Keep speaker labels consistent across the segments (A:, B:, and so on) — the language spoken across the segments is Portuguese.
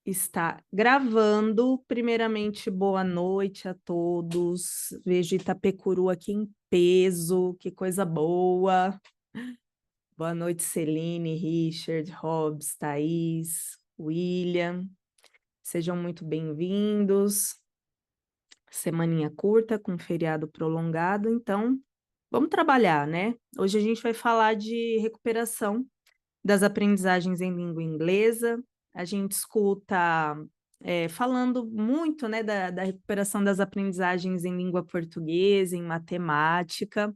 A: Está gravando. Primeiramente, boa noite a todos. Vejo Itapecuru aqui em peso, que coisa boa. Boa noite, Celine, Richard, Hobbs, Thaís, William. Sejam muito bem-vindos. Semaninha curta, com feriado prolongado, então vamos trabalhar, né? Hoje a gente vai falar de recuperação das aprendizagens em língua inglesa. A gente escuta falando muito, né, da recuperação das aprendizagens em língua portuguesa, em matemática,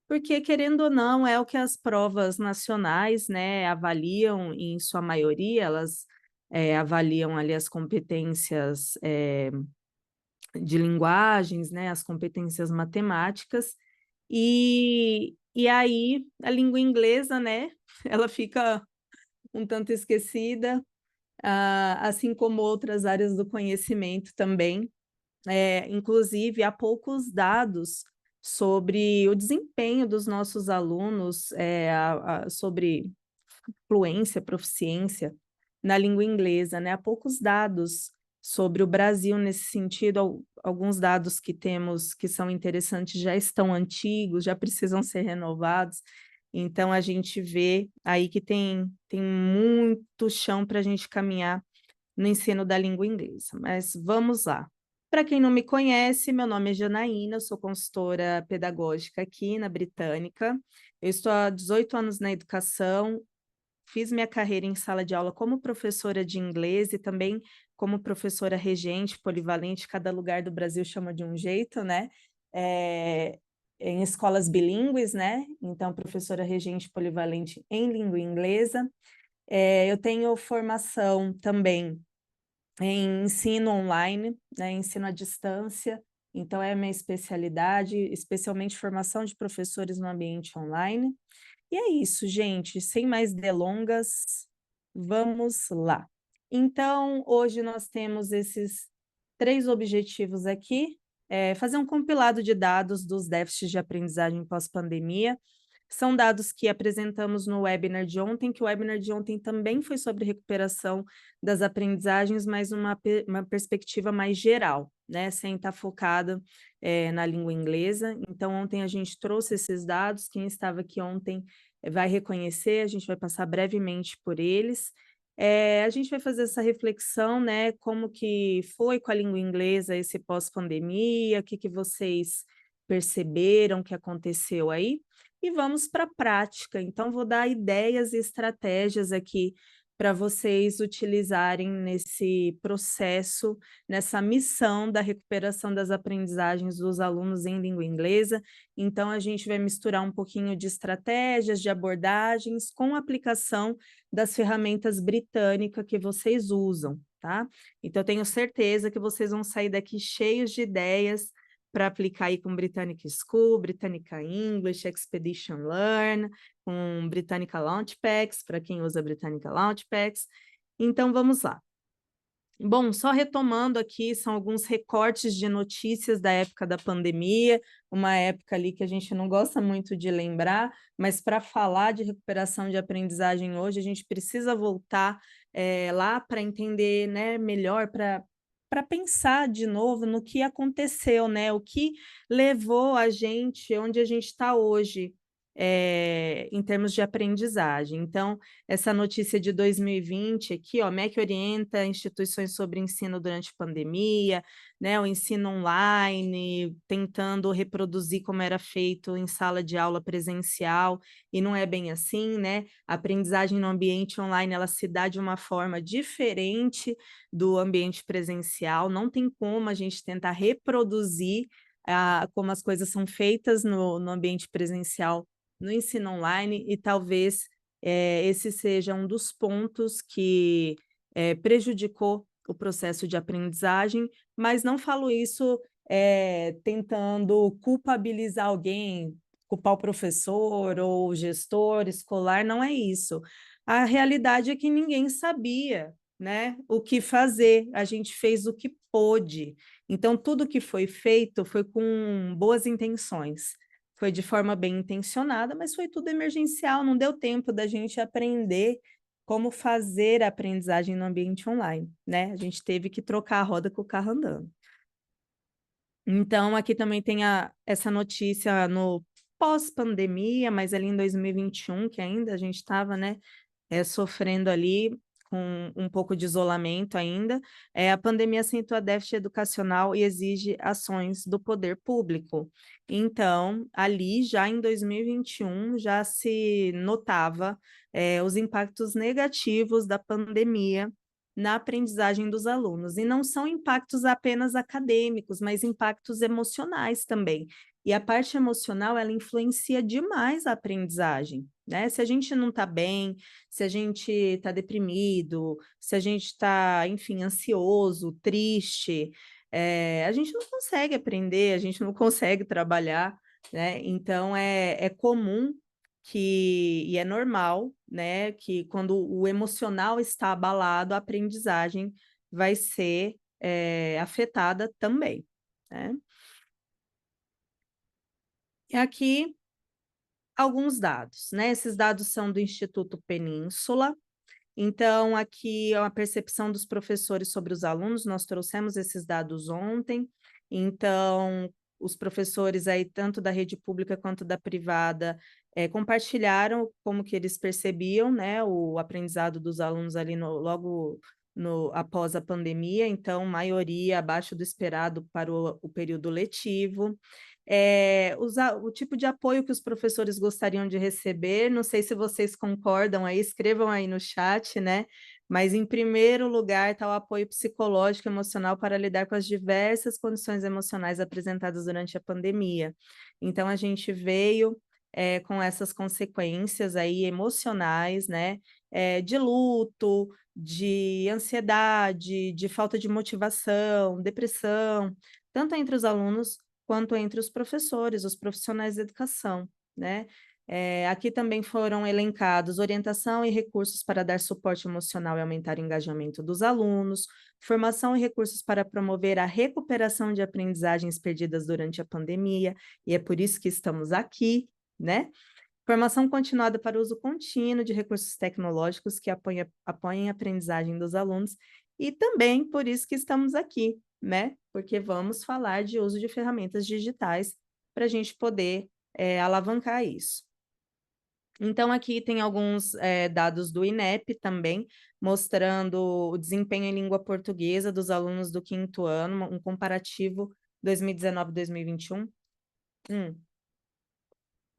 A: porque, querendo ou não, é o que as provas nacionais, né, avaliam, em sua maioria, elas avaliam ali as competências de linguagens, né, as competências matemáticas, e aí a língua inglesa, né, ela fica um tanto esquecida, assim como outras áreas do conhecimento também. Inclusive, há poucos dados sobre o desempenho dos nossos alunos, sobre fluência, proficiência na língua inglesa, né? Há poucos dados sobre o Brasil nesse sentido, alguns dados que temos que são interessantes já estão antigos, já precisam ser renovados, então a gente vê aí que tem muito chão para a gente caminhar no ensino da língua inglesa, mas vamos lá. Para quem não me conhece, meu nome é Janaína, eu sou consultora pedagógica aqui na Britânica, eu estou há 18 anos na educação, fiz minha carreira em sala de aula como professora de inglês e também como professora regente, polivalente, cada lugar do Brasil chama de um jeito, né? É, em escolas bilíngues, né? Então, professora regente polivalente em língua inglesa. Eu tenho formação também em ensino online, né? Ensino à distância, então é a minha especialidade, especialmente formação de professores no ambiente online. E é isso, gente. Sem mais delongas, vamos lá. Então, hoje nós temos esses três objetivos aqui: fazer um compilado de dados dos déficits de aprendizagem pós-pandemia. São dados que apresentamos no webinar de ontem, que o webinar de ontem também foi sobre recuperação das aprendizagens, mas uma perspectiva mais geral, né? Sem estar focada na língua inglesa. Então, ontem a gente trouxe esses dados. Quem estava aqui ontem vai reconhecer, a gente vai passar brevemente por eles. A gente vai fazer essa reflexão, né? Como que foi com a língua inglesa esse pós-pandemia, o que vocês perceberam que aconteceu aí? E vamos para a prática. Então, vou dar ideias e estratégias aqui para vocês utilizarem nesse processo, nessa missão da recuperação das aprendizagens dos alunos em língua inglesa. Então, a gente vai misturar um pouquinho de estratégias, de abordagens, com a aplicação das ferramentas britânicas que vocês usam, tá? Então, eu tenho certeza que vocês vão sair daqui cheios de ideias para aplicar aí com Britannica School, Britannica English, Expedition Learn, com Britannica Launchpacks, para quem usa Britannica Launchpacks. Então, vamos lá. Bom, só retomando aqui, são alguns recortes de notícias da época da pandemia, uma época ali que a gente não gosta muito de lembrar, mas para falar de recuperação de aprendizagem hoje, a gente precisa voltar lá para entender, né, melhor, para pensar de novo no que aconteceu, né? O que levou a gente onde a gente está hoje, em termos de aprendizagem. Então, essa notícia de 2020 aqui, ó, MEC orienta instituições sobre ensino durante pandemia, né, o ensino online, tentando reproduzir como era feito em sala de aula presencial, e não é bem assim, né? A aprendizagem no ambiente online, ela se dá de uma forma diferente do ambiente presencial, não tem como a gente tentar reproduzir como as coisas são feitas no ambiente presencial no ensino online, e talvez esse seja um dos pontos que prejudicou o processo de aprendizagem, mas não falo isso tentando culpabilizar alguém, culpar o professor ou o gestor escolar, não é isso. A realidade é que ninguém sabia, né, o que fazer, a gente fez o que pôde. Então, tudo que foi feito foi com boas intenções, foi de forma bem intencionada, mas foi tudo emergencial, não deu tempo da gente aprender como fazer a aprendizagem no ambiente online, né? A gente teve que trocar a roda com o carro andando. Então, aqui também tem essa notícia no pós-pandemia, mas ali em 2021, que ainda a gente estava, né, sofrendo ali com um pouco de isolamento ainda, a pandemia acentua déficit educacional e exige ações do poder público. Então, ali já em 2021 já se notava os impactos negativos da pandemia na aprendizagem dos alunos. E não são impactos apenas acadêmicos, mas impactos emocionais também. E a parte emocional, ela influencia demais a aprendizagem, né? Se a gente não está bem, se a gente está deprimido, se a gente está, enfim, ansioso, triste, a gente não consegue aprender, a gente não consegue trabalhar, né? Então, é comum e é normal, né, que quando o emocional está abalado, a aprendizagem vai ser afetada também, né? E aqui alguns dados, né? Esses dados são do Instituto Península. Então, aqui é uma percepção dos professores sobre os alunos, nós trouxemos esses dados ontem. Então, os professores aí, tanto da rede pública quanto da privada, compartilharam como que eles percebiam, né, o aprendizado dos alunos ali logo após a pandemia, então, maioria abaixo do esperado para o período letivo. O tipo de apoio que os professores gostariam de receber, não sei se vocês concordam aí, escrevam aí no chat, né? Mas em primeiro lugar está o apoio psicológico e emocional para lidar com as diversas condições emocionais apresentadas durante a pandemia. Então a gente veio com essas consequências aí emocionais, né? De luto, de ansiedade, de falta de motivação, depressão, tanto entre os alunos quanto entre os professores, os profissionais da educação, né? Aqui também foram elencados orientação e recursos para dar suporte emocional e aumentar o engajamento dos alunos, formação e recursos para promover a recuperação de aprendizagens perdidas durante a pandemia, e é por isso que estamos aqui, né? Formação continuada para uso contínuo de recursos tecnológicos que apoiem a aprendizagem dos alunos, e também por isso que estamos aqui, né? Porque vamos falar de uso de ferramentas digitais para a gente poder alavancar isso. Então, aqui tem alguns dados do INEP também, mostrando o desempenho em língua portuguesa dos alunos do quinto ano, um comparativo 2019-2021.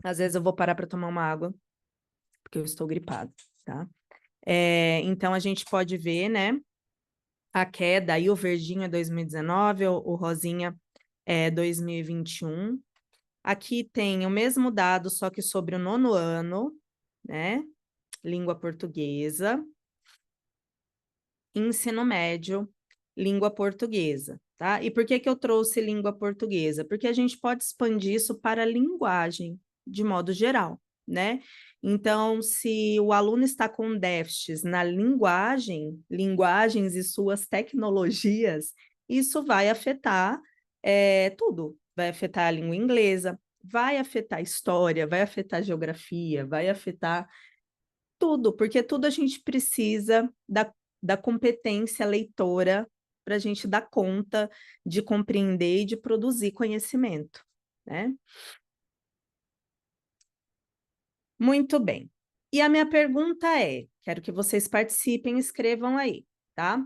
A: Às vezes eu vou parar para tomar uma água, porque eu estou gripada, tá? Então, a gente pode ver, né, a queda, aí o verdinho é 2019, o rosinha é 2021. Aqui tem o mesmo dado, só que sobre o nono ano, né, língua portuguesa, ensino médio, língua portuguesa, tá? E por que que eu trouxe língua portuguesa? Porque a gente pode expandir isso para a linguagem, de modo geral, né? Então, se o aluno está com déficits na linguagem, linguagens e suas tecnologias, isso vai afetar tudo. Vai afetar a língua inglesa, vai afetar a história, vai afetar a geografia, vai afetar tudo, porque tudo a gente precisa da competência leitora para a gente dar conta de compreender e de produzir conhecimento, né? Muito bem. E a minha pergunta é, quero que vocês participem, escrevam aí, tá?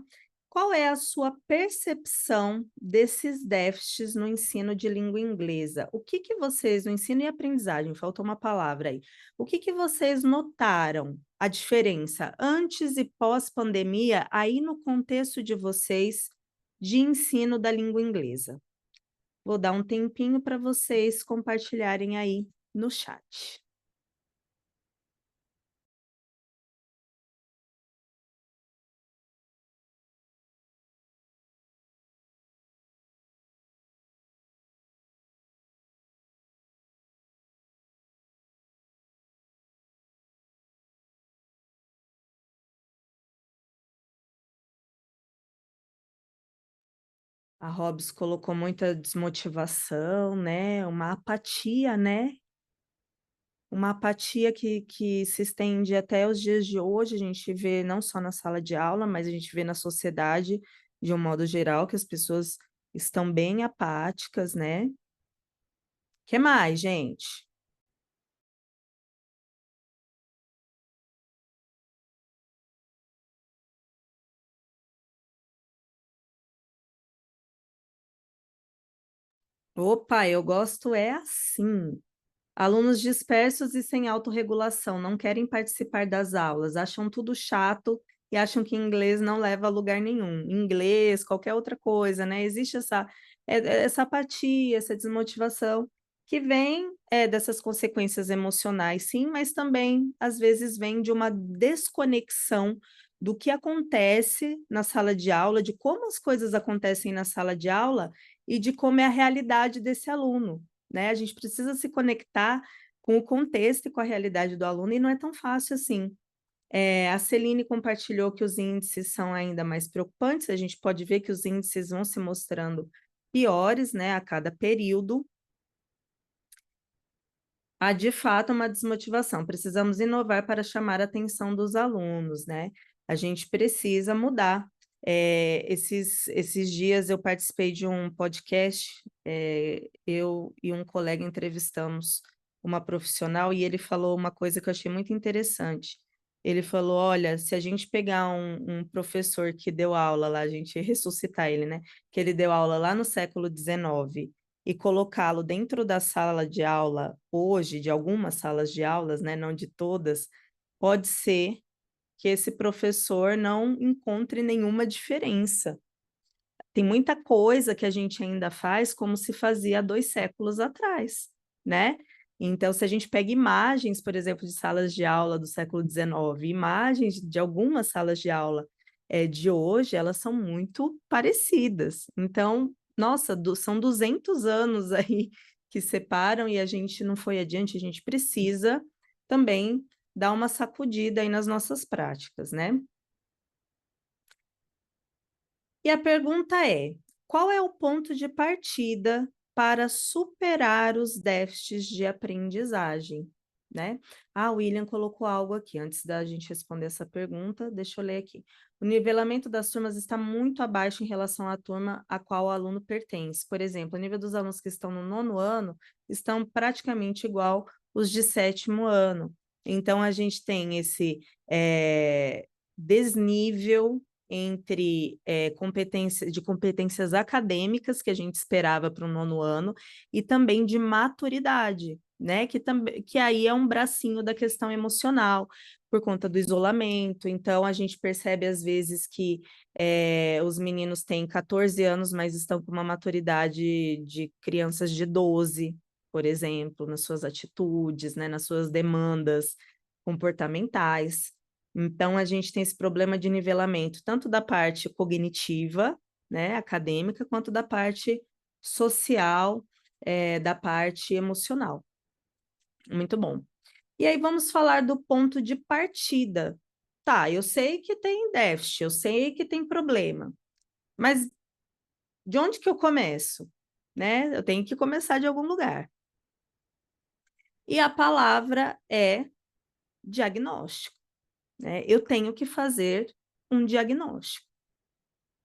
A: Qual é a sua percepção desses déficits no ensino de língua inglesa? O que que vocês, no ensino e aprendizagem, faltou uma palavra aí, o que que vocês notaram a diferença antes e pós-pandemia aí no contexto de vocês de ensino da língua inglesa? Vou dar um tempinho para vocês compartilharem aí no chat. A Hobbes colocou muita desmotivação, né? Uma apatia, né? uma apatia que se estende até os dias de hoje. A gente vê não só na sala de aula, mas a gente vê na sociedade de um modo geral que as pessoas estão bem apáticas, né? Que mais, gente? Opa, eu gosto é assim. Alunos dispersos e sem autorregulação, não querem participar das aulas, acham tudo chato e acham que inglês não leva a lugar nenhum. Inglês, qualquer outra coisa, né? Existe essa apatia, essa desmotivação que vem dessas consequências emocionais, sim, mas também às vezes vem de uma desconexão do que acontece na sala de aula, de como as coisas acontecem na sala de aula e de como é a realidade desse aluno, né? A gente precisa se conectar com o contexto e com a realidade do aluno, e não é tão fácil assim. A Celine compartilhou que os índices são ainda mais preocupantes, a gente pode ver que os índices vão se mostrando piores, né, a cada período. Há de fato uma desmotivação. Precisamos inovar para chamar a atenção dos alunos, né? A gente precisa mudar. Esses dias eu participei de um podcast, eu e um colega entrevistamos uma profissional e ele falou uma coisa que eu achei muito interessante. Ele falou: olha, se a gente pegar um professor que deu aula lá, a gente ressuscitar ele, né? Que ele deu aula lá no século XIX e colocá-lo dentro da sala de aula hoje, de algumas salas de aulas, né, não de todas, pode ser que esse professor não encontre nenhuma diferença. Tem muita coisa que a gente ainda faz como se fazia há 2 séculos atrás, né? Então, se a gente pega imagens, por exemplo, de salas de aula do século XIX, imagens de algumas salas de aula de hoje, elas são muito parecidas. Então, nossa, são 200 anos aí que separam e a gente não foi adiante, a gente precisa também dar uma sacudida aí nas nossas práticas, né? E a pergunta é: qual é o ponto de partida para superar os déficits de aprendizagem, né? Ah, o William colocou algo aqui. Antes da gente responder essa pergunta, deixa eu ler aqui. O nivelamento das turmas está muito abaixo em relação à turma a qual o aluno pertence. Por exemplo, o nível dos alunos que estão no nono ano estão praticamente igual os de sétimo ano. Então, a gente tem esse desnível entre de competências acadêmicas que a gente esperava para o nono ano e também de maturidade, né? Que aí é um bracinho da questão emocional por conta do isolamento. Então a gente percebe às vezes que os meninos têm 14 anos, mas estão com uma maturidade de crianças de 12, por exemplo, nas suas atitudes, né? Nas suas demandas comportamentais. Então, a gente tem esse problema de nivelamento, tanto da parte cognitiva, né, acadêmica, quanto da parte social, da parte emocional. Muito bom. E aí, vamos falar do ponto de partida. Tá, eu sei que tem déficit, eu sei que tem problema, mas de onde que eu começo? Né? Eu tenho que começar de algum lugar. E a palavra é diagnóstico, né? Eu tenho que fazer um diagnóstico.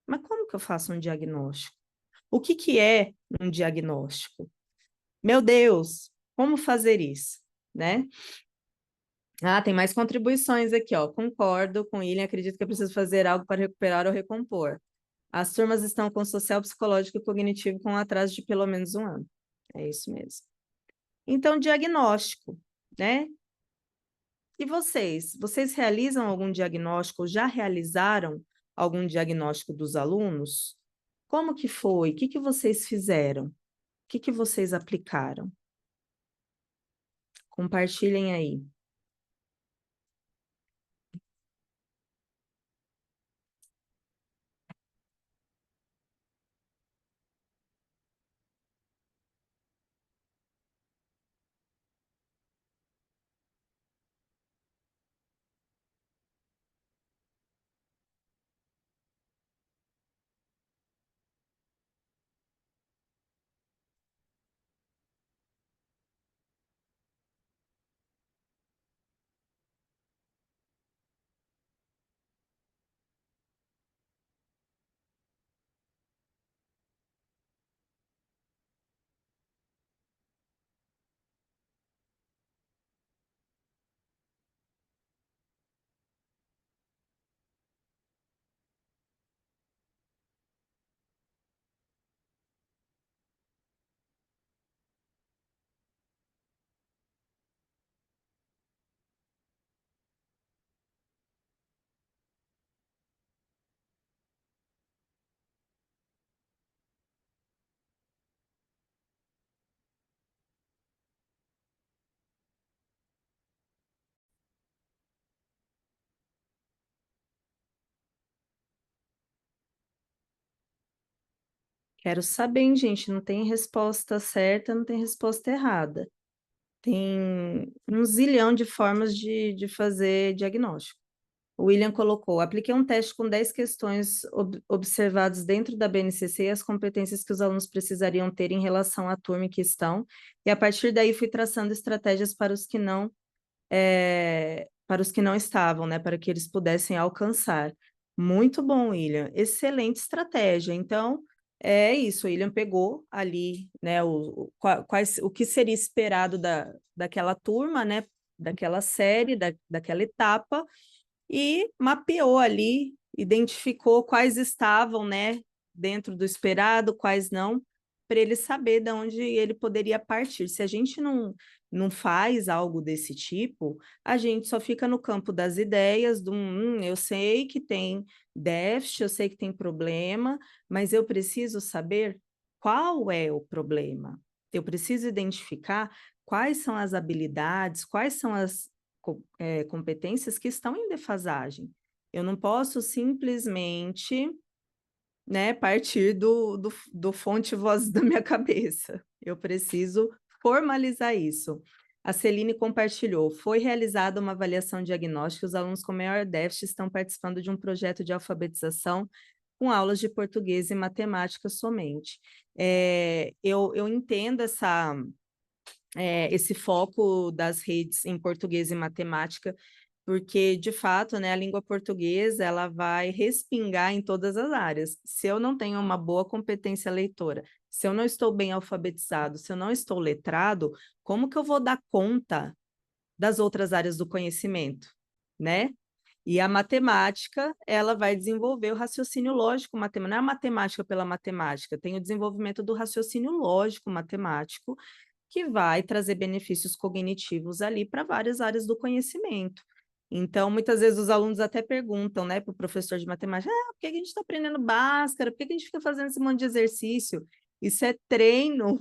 A: Mas como que eu faço um diagnóstico? O que que é um diagnóstico? Meu Deus, como fazer isso, né? Ah, tem mais contribuições aqui, ó. Concordo com ele, acredito que é preciso fazer algo para recuperar ou recompor. As turmas estão com social, psicológico e cognitivo com atraso de pelo menos um ano. É isso mesmo. Então, diagnóstico, né? E vocês? Vocês realizam algum diagnóstico, já realizaram algum diagnóstico dos alunos? Como que foi? O que que vocês fizeram? O que que vocês aplicaram? Compartilhem aí. Quero saber, hein, gente, não tem resposta certa, não tem resposta errada. Tem um zilhão de formas de fazer diagnóstico. O William colocou: apliquei um teste com 10 questões observadas dentro da BNCC e as competências que os alunos precisariam ter em relação à turma em que estão, e a partir daí fui traçando estratégias para os que não estavam, né, para que eles pudessem alcançar. Muito bom, William. Excelente estratégia. Então, é isso. O William pegou ali, né, o que seria esperado daquela turma, né, daquela série, daquela etapa, e mapeou ali, identificou quais estavam, né, dentro do esperado, quais não, para ele saber de onde ele poderia partir. Se a gente não faz algo desse tipo, a gente só fica no campo das ideias, eu sei que tem déficit, eu sei que tem problema, mas eu preciso saber qual é o problema. Eu preciso identificar quais são as habilidades, quais são as competências que estão em defasagem. Eu não posso simplesmente, né, partir do fonte voz da minha cabeça. Eu preciso formalizar isso. A Celine compartilhou: foi realizada uma avaliação diagnóstica, os alunos com maior déficit estão participando de um projeto de alfabetização com aulas de português e matemática somente. Eu entendo esse foco das redes em português e matemática, porque, de fato, né, a língua portuguesa ela vai respingar em todas as áreas. Se eu não tenho uma boa competência leitora, se eu não estou bem alfabetizado, se eu não estou letrado, como que eu vou dar conta das outras áreas do conhecimento, né? E a matemática, ela vai desenvolver o raciocínio lógico matemático, não é a matemática pela matemática, tem o desenvolvimento do raciocínio lógico matemático, que vai trazer benefícios cognitivos ali para várias áreas do conhecimento. Então, muitas vezes os alunos até perguntam, né, para o professor de matemática: por que a gente está aprendendo Bhaskara? Por que a gente fica fazendo esse monte de exercício? Isso é treino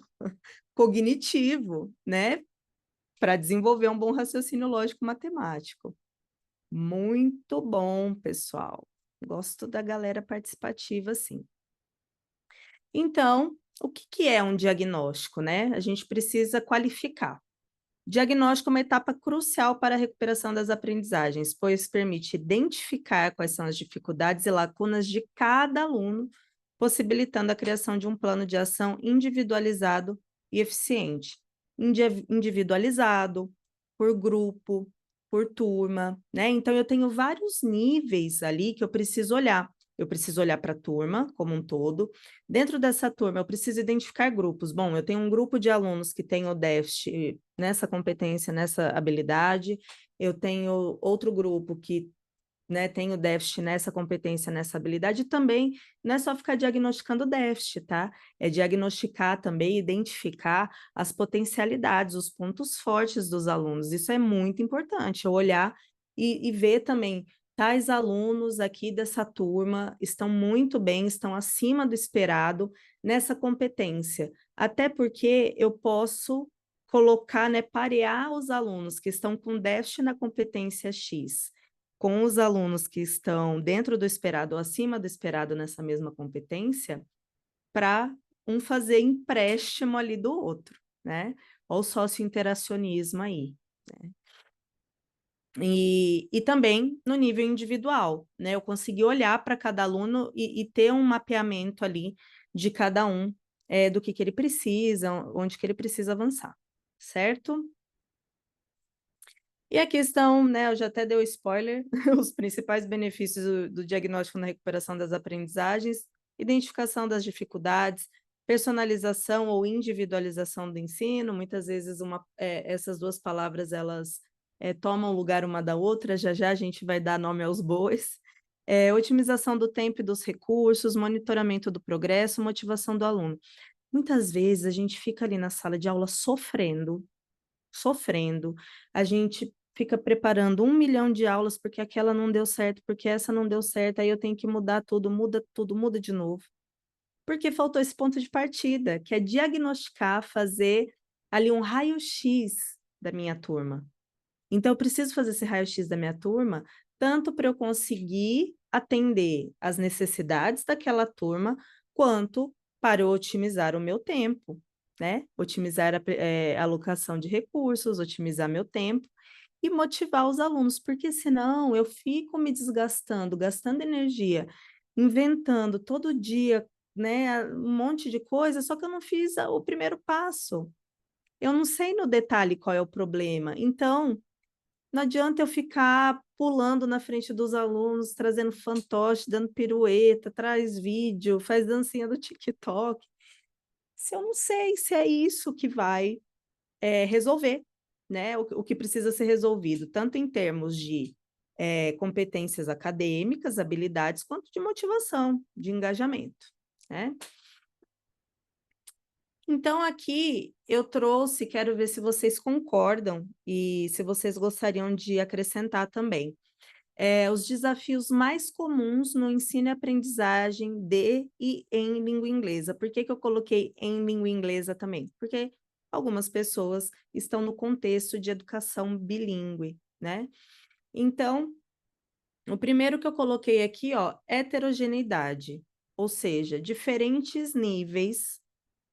A: cognitivo, né, para desenvolver um bom raciocínio lógico matemático. Muito bom, pessoal. Gosto da galera participativa, sim. Então, o que é um diagnóstico, né? A gente precisa qualificar. Diagnóstico é uma etapa crucial para a recuperação das aprendizagens, pois permite identificar quais são as dificuldades e lacunas de cada aluno, possibilitando a criação de um plano de ação individualizado e eficiente. Individualizado, por grupo, por turma, né? Então, eu tenho vários níveis ali que eu preciso olhar. Eu preciso olhar para a turma como um todo. Dentro dessa turma, eu preciso identificar grupos. Bom, eu tenho um grupo de alunos que tem o déficit nessa competência, nessa habilidade. Eu tenho outro grupo que, né, tem o déficit nessa competência, nessa habilidade. E também não é só ficar diagnosticando déficit, tá? É diagnosticar também, identificar as potencialidades, os pontos fortes dos alunos. Isso é muito importante, eu olhar e ver também. Tais alunos aqui dessa turma estão muito bem, estão acima do esperado nessa competência. Até porque eu posso colocar, né, parear os alunos que estão com déficit na competência X com os alunos que estão dentro do esperado ou acima do esperado nessa mesma competência, para um fazer empréstimo ali do outro, né? Ou sócio-interacionismo aí. Né? E também no nível individual, né? Eu consegui olhar para cada aluno e ter um mapeamento ali de cada um, do que ele precisa, onde que ele precisa avançar, certo? E a questão, né, eu já até dei o spoiler, os principais benefícios do diagnóstico na recuperação das aprendizagens, identificação das dificuldades, personalização ou individualização do ensino, muitas vezes essas duas palavras, elas tomam lugar uma da outra, já já a gente vai dar nome aos bois, otimização do tempo e dos recursos, monitoramento do progresso, motivação do aluno. Muitas vezes a gente fica ali na sala de aula sofrendo, a gente fica preparando 1 milhão de aulas porque aquela não deu certo, porque essa não deu certo, aí eu tenho que mudar tudo, muda de novo. Porque faltou esse ponto de partida, que é diagnosticar, fazer ali um raio-x da minha turma. Então, eu preciso fazer esse raio-x da minha turma, tanto para eu conseguir atender as necessidades daquela turma, quanto para eu otimizar o meu tempo, né? Otimizar a alocação de recursos, otimizar meu tempo e motivar os alunos, porque senão eu fico me desgastando, gastando energia, inventando todo dia, né, um monte de coisa, só que eu não fiz o primeiro passo. Eu não sei no detalhe qual é o problema. Então, não adianta eu ficar pulando na frente dos alunos, trazendo fantoche, dando pirueta, traz vídeo, faz dancinha do TikTok, se eu não sei se é isso que vai resolver, né? O que precisa ser resolvido, tanto em termos de competências acadêmicas, habilidades, quanto de motivação, de engajamento, né? Então, aqui eu trouxe, quero ver se vocês concordam e se vocês gostariam de acrescentar também. Os desafios mais comuns no ensino e aprendizagem de e em língua inglesa. Por que que eu coloquei em língua inglesa também? Porque algumas pessoas estão no contexto de educação bilíngue, né? Então, o primeiro que eu coloquei aqui, ó, heterogeneidade, ou seja, diferentes níveis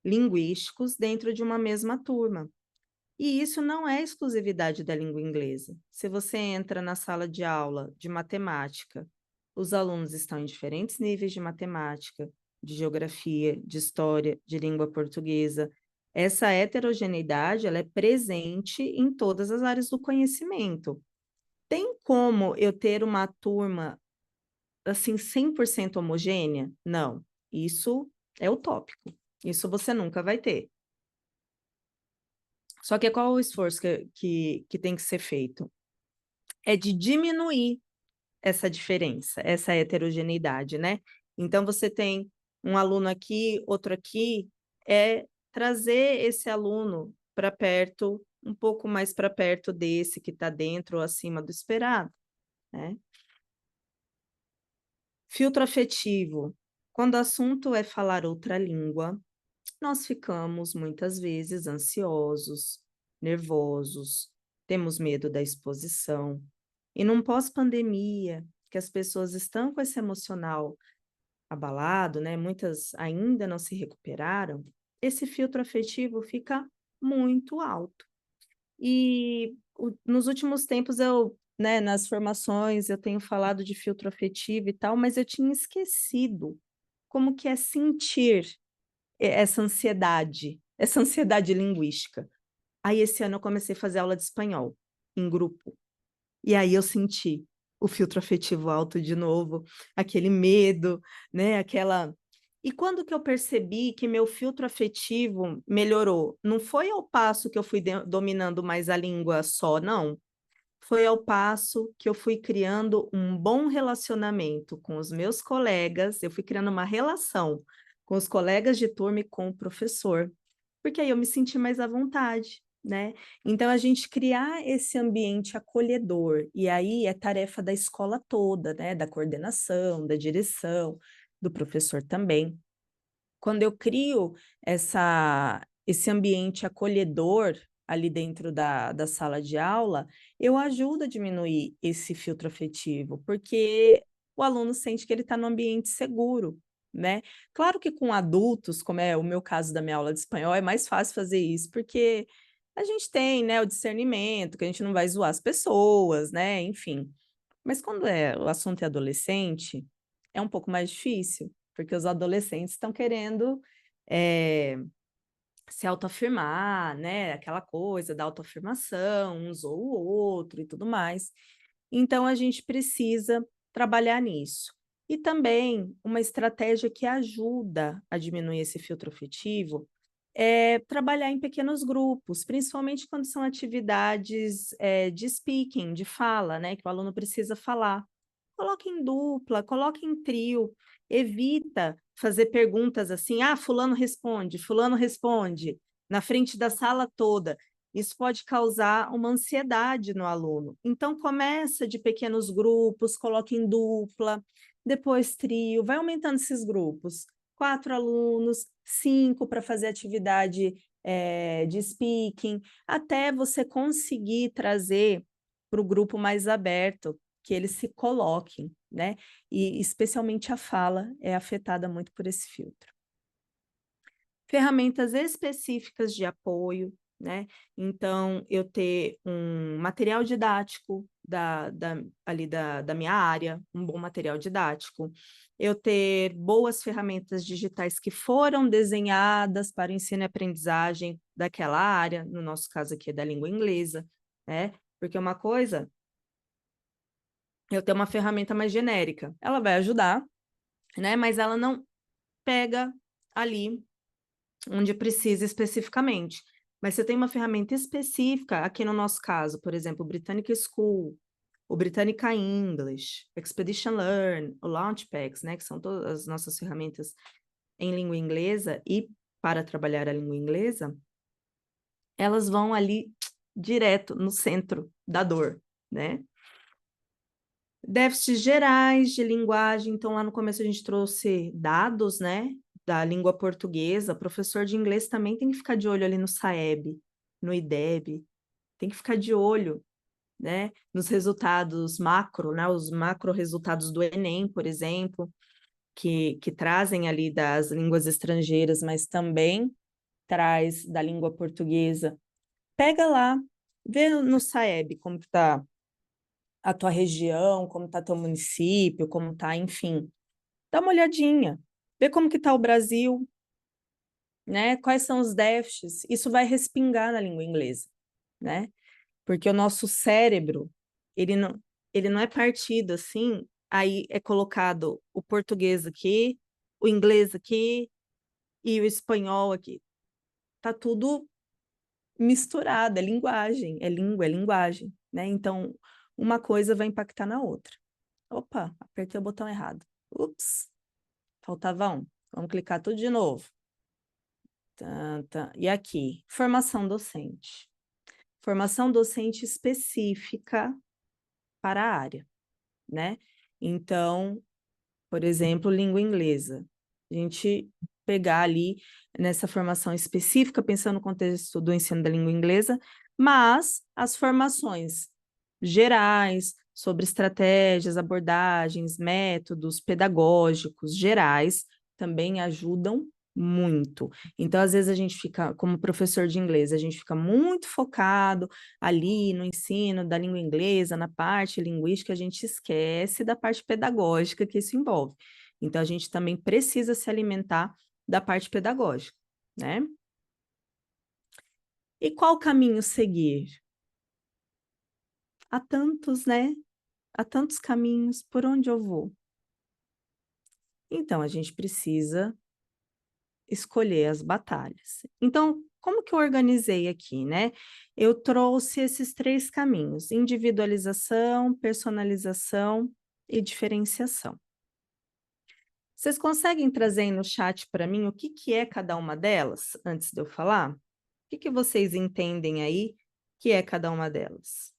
A: linguísticos dentro de uma mesma turma. E isso não é exclusividade da língua inglesa. Se você entra na sala de aula de matemática, os alunos estão em diferentes níveis de matemática, de geografia, de história, de língua portuguesa. Essa heterogeneidade, ela é presente em todas as áreas do conhecimento. Tem como eu ter uma turma assim 100% homogênea? Não. Isso é utópico. Isso você nunca vai ter. Só que qual o esforço que tem que ser feito? É de diminuir essa diferença, essa heterogeneidade, né? Então, você tem um aluno aqui, outro aqui, é trazer esse aluno para perto, um pouco mais para perto desse que está dentro ou acima do esperado, né? Filtro afetivo. Quando o assunto é falar outra língua, nós ficamos muitas vezes ansiosos, nervosos, temos medo da exposição. E num pós-pandemia, que as pessoas estão com esse emocional abalado, né? Muitas ainda não se recuperaram, esse filtro afetivo fica muito alto. E nos últimos tempos eu, né, nas formações eu tenho falado de filtro afetivo e tal, mas eu tinha esquecido como que é sentir essa ansiedade linguística. Aí esse ano eu comecei a fazer aula de espanhol em grupo. E aí eu senti o filtro afetivo alto de novo, aquele medo, né? Aquela. E quando que eu percebi que meu filtro afetivo melhorou? Não foi ao passo que eu fui dominando mais a língua só, não. Foi ao passo que eu fui criando um bom relacionamento com os meus colegas, eu fui criando uma relação com os colegas de turma e com o professor, porque aí eu me senti mais à vontade, né? Então, a gente criar esse ambiente acolhedor, e aí é tarefa da escola toda, né? Da coordenação, da direção, do professor também. Quando eu crio esse ambiente acolhedor ali dentro da sala de aula, eu ajudo a diminuir esse filtro afetivo, porque o aluno sente que ele está no ambiente seguro, né? Claro que com adultos, como é o meu caso da minha aula de espanhol, é mais fácil fazer isso, porque a gente tem, né, o discernimento, que a gente não vai zoar as pessoas, né? Enfim. Mas quando o assunto é adolescente, é um pouco mais difícil, porque os adolescentes estão querendo se autoafirmar, né? Aquela coisa da autoafirmação, uns ou o outro e tudo mais. Então, a gente precisa trabalhar nisso. E também uma estratégia que ajuda a diminuir esse filtro afetivo é trabalhar em pequenos grupos, principalmente quando são atividades de speaking, de fala, né? Que o aluno precisa falar. Coloque em dupla, coloque em trio, evita fazer perguntas assim, fulano responde, na frente da sala toda. Isso pode causar uma ansiedade no aluno. Então, começa de pequenos grupos, coloque em dupla, depois trio, vai aumentando esses grupos. 4 alunos, 5 para fazer atividade de speaking, até você conseguir trazer para o grupo mais aberto, que eles se coloquem, né? E especialmente a fala é afetada muito por esse filtro. ferramentas específicas de apoio, né? Então, eu ter um material didático ali da minha área, um bom material didático, eu ter boas ferramentas digitais que foram desenhadas para o ensino e aprendizagem daquela área, no nosso caso aqui é da língua inglesa, né? Porque uma coisa, eu ter uma ferramenta mais genérica, ela vai ajudar, né? Mas ela não pega ali onde precisa especificamente. Mas você tem uma ferramenta específica, aqui no nosso caso, por exemplo, o Britannica School, o Britannica English, Expedition Learn, o Launchpad, né, que são todas as nossas ferramentas em língua inglesa e para trabalhar a língua inglesa, elas vão ali direto no centro da dor, né? Déficits gerais de linguagem, então lá no começo a gente trouxe dados, né, da língua portuguesa. Professor de inglês também tem que ficar de olho ali no SAEB, no IDEB, tem que ficar de olho, né, nos resultados macro, né, os macro resultados do Enem, por exemplo, que trazem ali das línguas estrangeiras, mas também traz da língua portuguesa. Pega lá, vê no SAEB como está a tua região, como está teu município, como está, enfim. Dá uma olhadinha, vê como que está o Brasil, né? Quais são os déficits? Isso vai respingar na língua inglesa, né? Porque o nosso cérebro, ele não, ele não é partido assim, aí é colocado o português aqui, o inglês aqui e o espanhol aqui. Tá tudo misturado, é linguagem, é língua, é linguagem, né? Então, uma coisa vai impactar na outra. Opa, apertei o botão errado. Ups, faltava um. Vamos clicar tudo de novo. Tá, tá. E aqui, formação docente. Formação docente específica para a área, né? Então, por exemplo, língua inglesa. A gente pegar ali nessa formação específica, pensando no contexto do ensino da língua inglesa, mas as formações gerais sobre estratégias, abordagens, métodos pedagógicos gerais também ajudam muito. Então, às vezes a gente fica, como professor de inglês, a gente fica muito focado ali no ensino da língua inglesa, na parte linguística, a gente esquece da parte pedagógica que isso envolve. Então, a gente também precisa se alimentar da parte pedagógica, né? E qual caminho seguir? Há tantos, né? Há tantos caminhos, por onde eu vou? Então, a gente precisa escolher as batalhas. Então, como que eu organizei aqui, né? Eu trouxe esses três caminhos: individualização, personalização e diferenciação. Vocês conseguem trazer aí no chat para mim o que que é cada uma delas, antes de eu falar? O que que vocês entendem aí que é cada uma delas?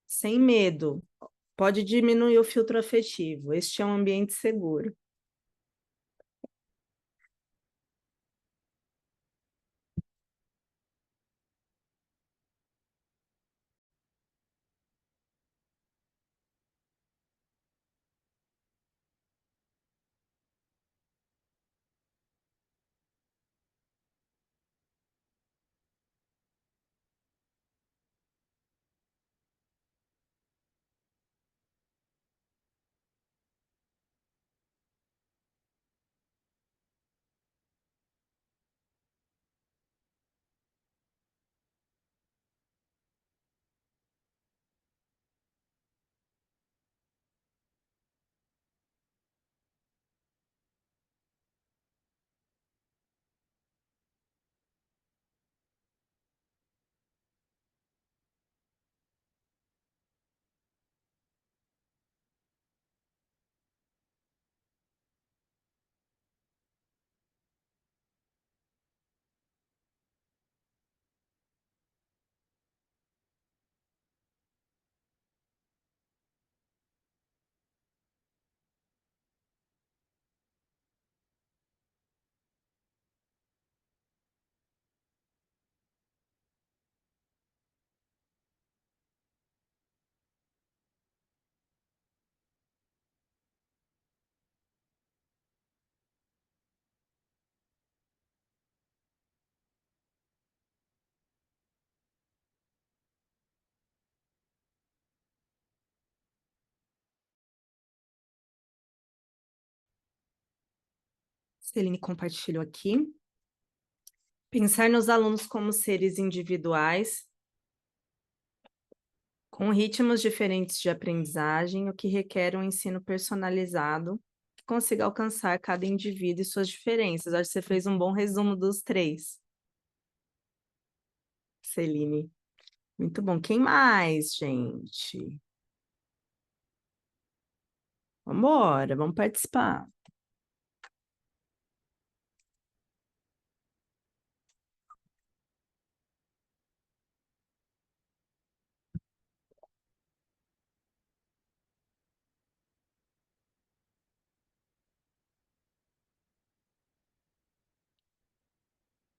A: Sem medo, pode diminuir o filtro afetivo. Este é um ambiente seguro. Celine compartilhou aqui. Pensar nos alunos como seres individuais, com ritmos diferentes de aprendizagem, o que requer um ensino personalizado, que consiga alcançar cada indivíduo e suas diferenças. Acho que você fez um bom resumo dos três, Celine. Muito bom. Quem mais, gente? Vambora, vamos participar.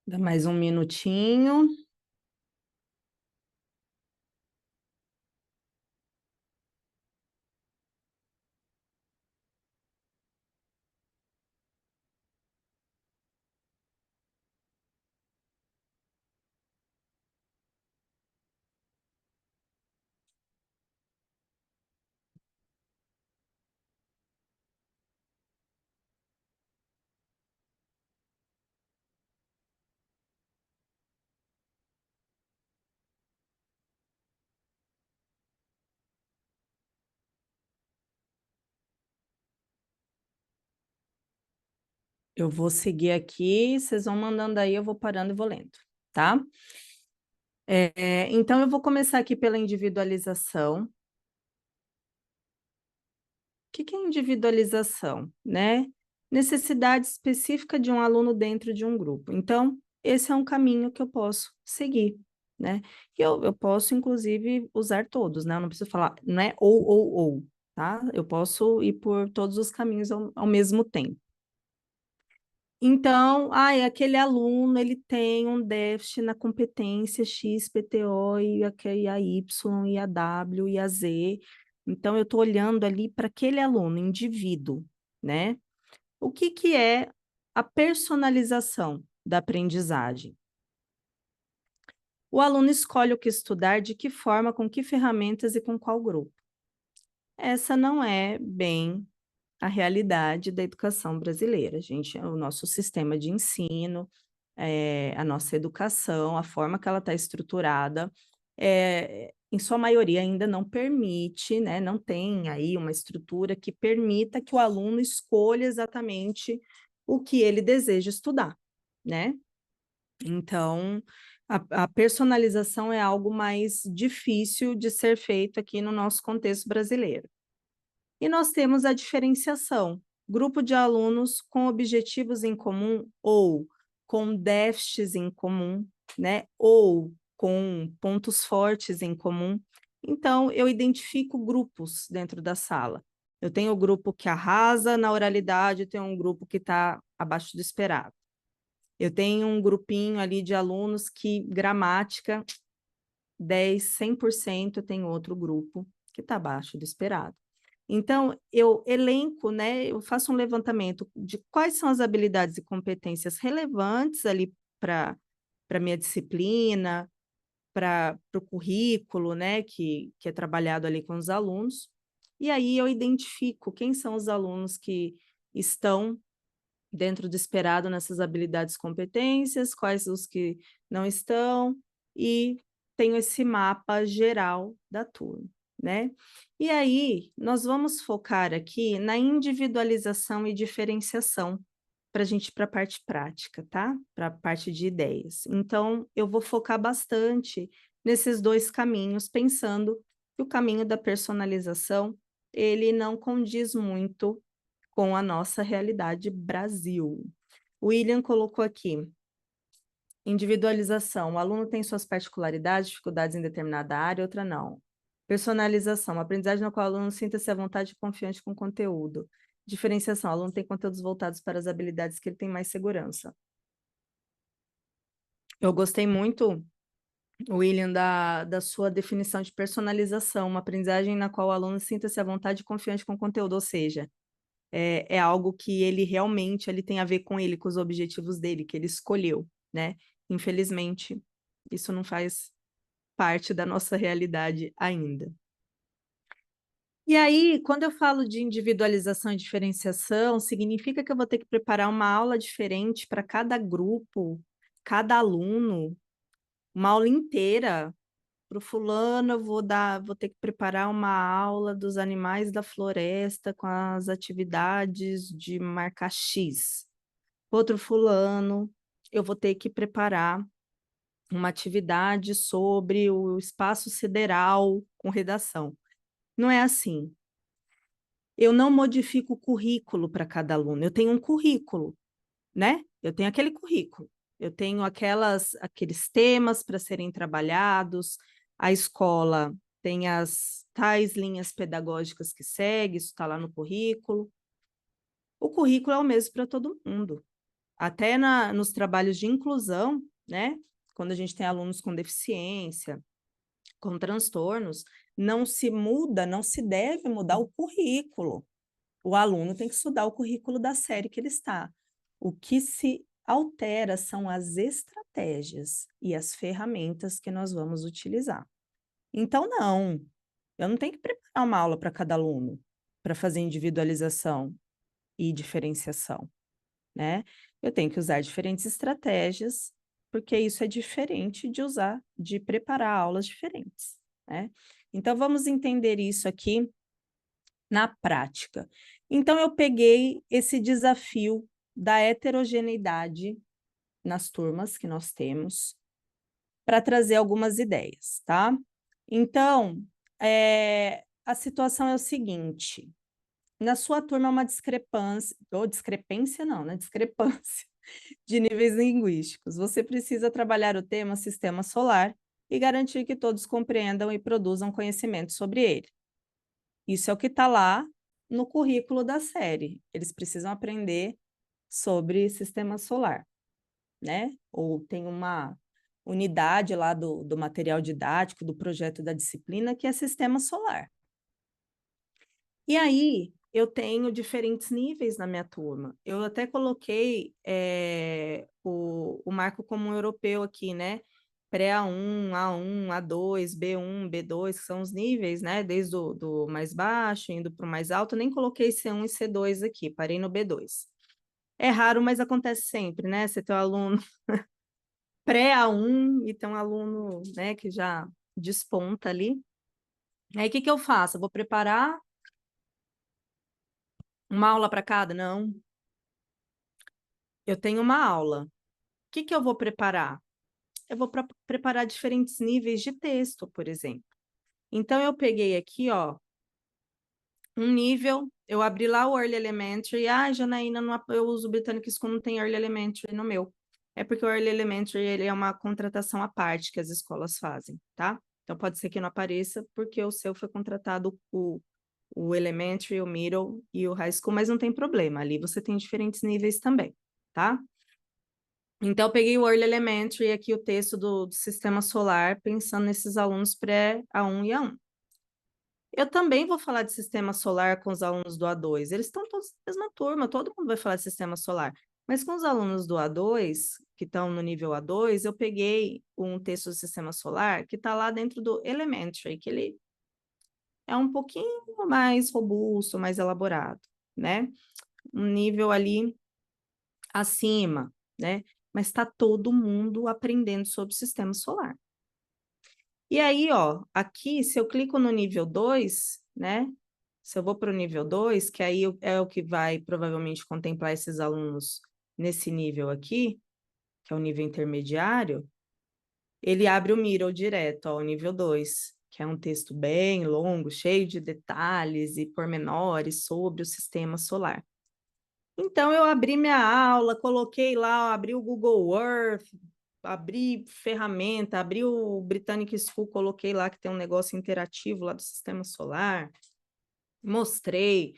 A: Dá mais um minutinho. Eu vou seguir aqui, vocês vão mandando aí, eu vou parando e vou lendo, tá? Então, eu vou começar aqui pela individualização. O que é individualização, né? Necessidade específica de um aluno dentro de um grupo. Então, esse é um caminho que eu posso seguir, né? E eu posso, inclusive, usar todos, né? Eu não preciso falar, não é ou, tá? Eu posso ir por todos os caminhos ao mesmo tempo. Então, aquele aluno, ele tem um déficit na competência X, PTO, e a Y, e a W, e a Z. Então, eu estou olhando ali para aquele aluno, indivíduo, né? O que é a personalização da aprendizagem? O aluno escolhe o que estudar, de que forma, com que ferramentas e com qual grupo. Essa não é bem a realidade da educação brasileira. Gente, o nosso sistema de ensino, a nossa educação, a forma que ela está estruturada, em sua maioria ainda não permite, né, não tem aí uma estrutura que permita que o aluno escolha exatamente o que ele deseja estudar, né? Então, a personalização é algo mais difícil de ser feito aqui no nosso contexto brasileiro. E nós temos a diferenciação, grupo de alunos com objetivos em comum ou com déficits em comum, né? Ou com pontos fortes em comum. Então, eu identifico grupos dentro da sala. Eu tenho o grupo que arrasa na oralidade, eu tenho um grupo que está abaixo do esperado. Eu tenho um grupinho ali de alunos que gramática 10, 100%, eu tenho outro grupo que está abaixo do esperado. Então, eu elenco, né, eu faço um levantamento de quais são as habilidades e competências relevantes ali para a minha disciplina, para o currículo, né, que é trabalhado ali com os alunos, e aí eu identifico quem são os alunos que estão dentro do esperado nessas habilidades e competências, quais os que não estão, e tenho esse mapa geral da turma, né? E aí, nós vamos focar aqui na individualização e diferenciação, para a gente ir para a parte prática, tá? Para a parte de ideias. Então, eu vou focar bastante nesses dois caminhos, pensando que o caminho da personalização, ele não condiz muito com a nossa realidade Brasil. O William colocou aqui, individualização, o aluno tem suas particularidades, dificuldades em determinada área, outra não. Personalização, aprendizagem na qual o aluno sinta-se à vontade e confiante com o conteúdo. Diferenciação, o aluno tem conteúdos voltados para as habilidades que ele tem mais segurança. Eu gostei muito, William, da sua definição de personalização, uma aprendizagem na qual o aluno sinta-se à vontade e confiante com o conteúdo, ou seja, é algo que ele realmente ele tem a ver com ele, com os objetivos dele, que ele escolheu, né? Infelizmente, isso não faz parte da nossa realidade ainda. E aí, quando eu falo de individualização e diferenciação, significa que eu vou ter que preparar uma aula diferente para cada grupo, cada aluno, uma aula inteira. Para o fulano, vou ter que preparar uma aula dos animais da floresta com as atividades de marca X. Outro fulano, eu vou ter que preparar uma atividade sobre o espaço sideral com redação. Não é assim. Eu não modifico o currículo para cada aluno. Eu tenho um currículo, né? Eu tenho aquele currículo. Eu tenho aqueles temas para serem trabalhados. A escola tem as tais linhas pedagógicas que segue, isso está lá no currículo. O currículo é o mesmo para todo mundo. Até nos trabalhos de inclusão, né? Quando a gente tem alunos com deficiência, com transtornos, não se muda, não se deve mudar o currículo. O aluno tem que estudar o currículo da série que ele está. O que se altera são as estratégias e as ferramentas que nós vamos utilizar. Então, não, eu não tenho que preparar uma aula para cada aluno para fazer individualização e diferenciação, né? Eu tenho que usar diferentes estratégias, porque isso é diferente de preparar aulas diferentes, né? Então, vamos entender isso aqui na prática. Então, eu peguei esse desafio da heterogeneidade nas turmas que nós temos para trazer algumas ideias, tá? Então, a situação é o seguinte: na sua turma é uma discrepância, ou discrepância não, né? Discrepância de níveis linguísticos. Você precisa trabalhar o tema sistema solar e garantir que todos compreendam e produzam conhecimento sobre ele. Isso é o que está lá no currículo da série. Eles precisam aprender sobre sistema solar, né? Ou tem uma unidade lá do material didático, do projeto da disciplina, que é sistema solar. E aí, eu tenho diferentes níveis na minha turma. Eu até coloquei o marco comum europeu aqui, né? Pré-A1, A1, A2, B1, B2, que são os níveis, né? Desde do mais baixo, indo para o mais alto. Eu nem coloquei C1 e C2 aqui, parei no B2. É raro, mas acontece sempre, né? Você tem um aluno pré-A1 e tem um aluno, né, que já desponta ali. Aí, o que que eu faço? Eu vou preparar uma aula para cada? Não. Eu tenho uma aula. O que que eu vou preparar? Eu vou preparar diferentes níveis de texto, por exemplo. Então, eu peguei aqui, ó, um nível, eu abri lá o Early Elementary. Ah, Janaína, eu uso o Britânico School, não tem Early Elementary no meu. É porque o Early Elementary ele é uma contratação à parte que as escolas fazem, tá? Então, pode ser que não apareça, porque o seu foi contratado o Elementary, o Middle e o High School, mas não tem problema, ali você tem diferentes níveis também, tá? Então, eu peguei o Early Elementary e aqui o texto do Sistema Solar, pensando nesses alunos pré-A1 e A1. Eu também vou falar de Sistema Solar com os alunos do A2. Eles estão todos na mesma turma, todo mundo vai falar de Sistema Solar. Mas com os alunos do A2, que estão no nível A2, eu peguei um texto do Sistema Solar que está lá dentro do Elementary, que ele é um pouquinho mais robusto, mais elaborado, né? Um nível ali acima, né? Mas está todo mundo aprendendo sobre o sistema solar. E aí, ó, aqui, se eu clico no nível 2, né? Se eu vou para o nível 2, que aí é o que vai provavelmente contemplar esses alunos nesse nível aqui, que é o nível intermediário, ele abre o Miro direto, ó, o nível 2, que é um texto bem longo, cheio de detalhes e pormenores sobre o sistema solar. Então, eu abri minha aula, coloquei lá, abri o Google Earth, abri ferramenta, abri o Britannic School, coloquei lá que tem um negócio interativo lá do sistema solar, mostrei,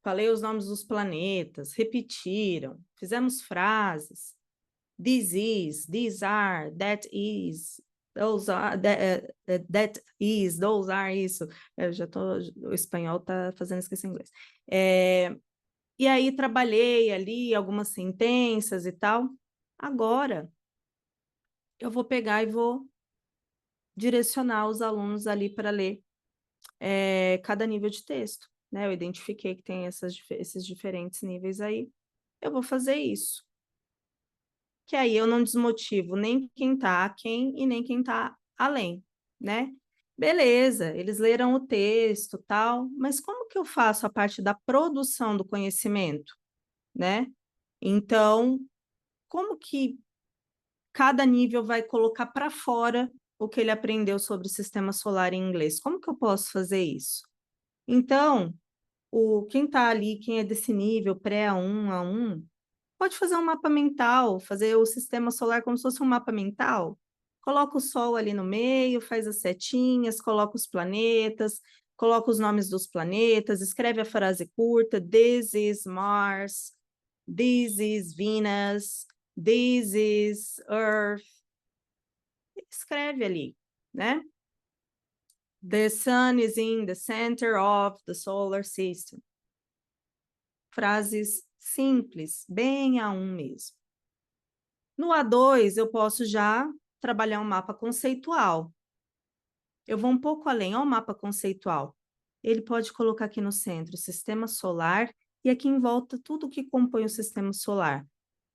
A: falei os nomes dos planetas, repetiram, fizemos frases, this is, these are, that is, those are, that is, those are, isso. Eu já tô, o espanhol tá fazendo esquecer inglês. E aí trabalhei ali algumas sentenças e tal. Agora eu vou pegar e vou direcionar os alunos ali para ler cada nível de texto, né? Eu identifiquei que tem esses diferentes níveis aí, eu vou fazer isso. Que aí eu não desmotivo nem quem está aquém e nem quem está além, né? Beleza, eles leram o texto, tal, mas como que eu faço a parte da produção do conhecimento, né? Então, como que cada nível vai colocar para fora o que ele aprendeu sobre o sistema solar em inglês? Como que eu posso fazer isso? Então, quem está ali, quem é desse nível, pré-A1, A1, pode fazer um mapa mental, fazer o sistema solar como se fosse um mapa mental. Coloca o Sol ali no meio, faz as setinhas, coloca os planetas, coloca os nomes dos planetas, escreve a frase curta: This is Mars, this is Venus, this is Earth. Escreve ali, né? The sun is in the center of the solar system. Frases simples, bem A1 mesmo. No A2, eu posso já trabalhar um mapa conceitual. Eu vou um pouco além, ao mapa conceitual. Ele pode colocar aqui no centro o sistema solar e aqui em volta tudo que compõe o sistema solar.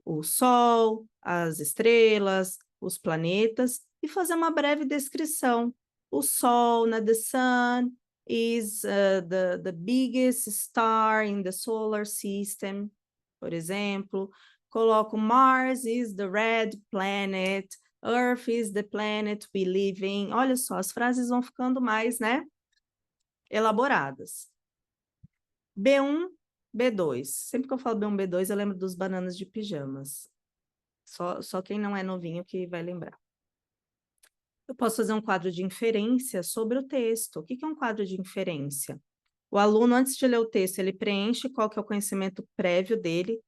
A: O Sol, as estrelas, os planetas e fazer uma breve descrição. O Sol, né, the sun is the biggest star in the solar system, por exemplo. Coloco Mars is the red planet, Earth is the planet we live in. Olha só, as frases vão ficando mais, né, elaboradas. B1, B2. Sempre que eu falo B1, B2, eu lembro dos bananas de pijamas. Só quem não é novinho que vai lembrar. Eu posso fazer um quadro de inferência sobre o texto. O que é um quadro de inferência? O aluno, antes de ler o texto, ele preenche qual que é o conhecimento prévio dele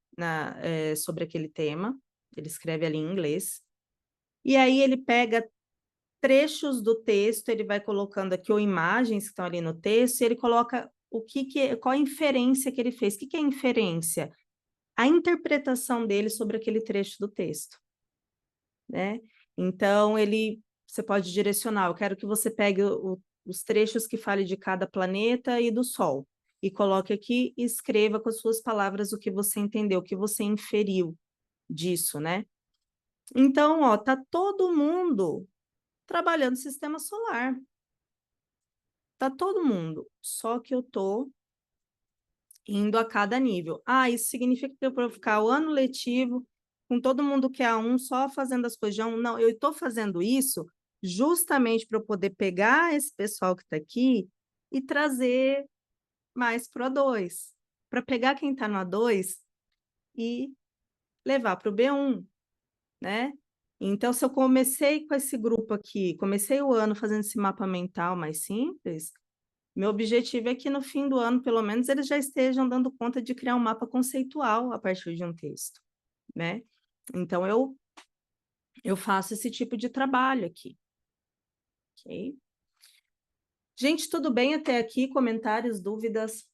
A: sobre aquele tema. Ele escreve ali em inglês. E aí ele pega trechos do texto, ele vai colocando aqui, ou imagens que estão ali no texto, e ele coloca qual a inferência que ele fez. O que é inferência? A interpretação dele sobre aquele trecho do texto, né? Então, você pode direcionar, eu quero que você pegue os trechos que fale de cada planeta e do Sol, e coloque aqui e escreva com as suas palavras o que você entendeu, o que você inferiu disso, né? Então, ó, tá todo mundo trabalhando sistema solar. Tá todo mundo, só que eu tô indo a cada nível. Ah, isso significa que eu vou ficar o ano letivo com todo mundo que é A1 só fazendo as coisas de A1? Não, eu estou fazendo isso justamente para eu poder pegar esse pessoal que está aqui e trazer mais para o A2, para pegar quem está no A2 e levar para o B1, né? Então, se eu comecei com esse grupo aqui, comecei o ano fazendo esse mapa mental mais simples, meu objetivo é que no fim do ano, pelo menos, eles já estejam dando conta de criar um mapa conceitual a partir de um texto, né? Então, eu faço esse tipo de trabalho aqui, ok? Gente, tudo bem até aqui? Comentários, dúvidas?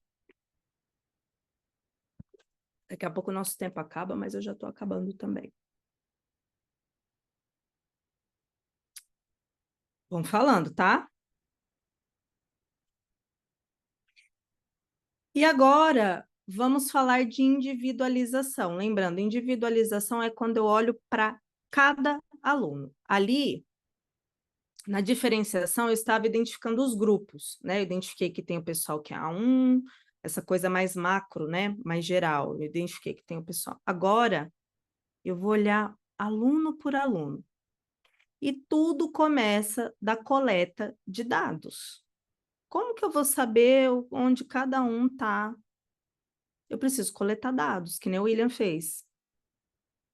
A: Daqui a pouco o nosso tempo acaba, mas eu já estou acabando também. Vamos falando, tá? E agora, vamos falar de individualização. Lembrando, individualização é quando eu olho para cada aluno. Ali, na diferenciação, eu estava identificando os grupos, né? Eu identifiquei que tem o pessoal que é A1, essa coisa mais macro, né? Mais geral. Eu identifiquei que tem o pessoal. Agora, eu vou olhar aluno por aluno. E tudo começa da coleta de dados. Como que eu vou saber onde cada um está? Eu preciso coletar dados, que nem o William fez.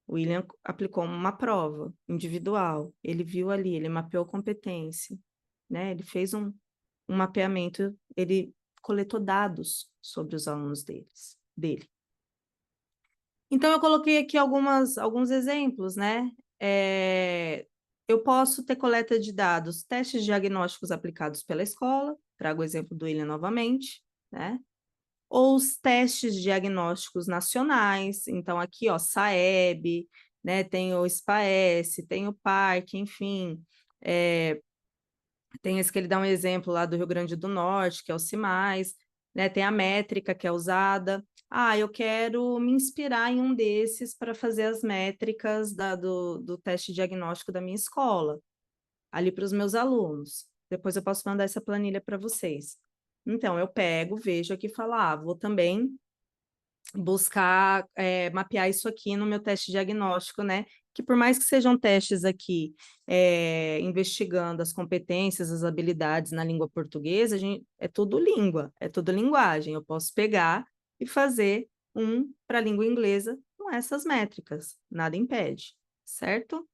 A: O William aplicou uma prova individual. Ele viu ali, ele mapeou competência, né? Ele fez um mapeamento, ele coletou dados sobre os alunos dele. Então, eu coloquei aqui alguns exemplos, né? Eu posso ter coleta de dados, testes diagnósticos aplicados pela escola, trago o exemplo do William novamente, né? Ou os testes diagnósticos nacionais, então aqui, ó, SAEB, né? Tem o SPAES, tem o PARC, enfim, Tem esse que ele dá um exemplo lá do Rio Grande do Norte, que é o CIMAIS, né? Tem a métrica que é usada. Ah, eu quero me inspirar em um desses para fazer as métricas do teste diagnóstico da minha escola, ali para os meus alunos. Depois eu posso mandar essa planilha para vocês. Então, eu pego, vejo aqui e falo, vou também buscar mapear isso aqui no meu teste diagnóstico, né? Que por mais que sejam testes aqui investigando as competências, as habilidades na língua portuguesa, é tudo língua, é tudo linguagem. Eu posso pegar e fazer um para a língua inglesa com essas métricas, nada impede, certo?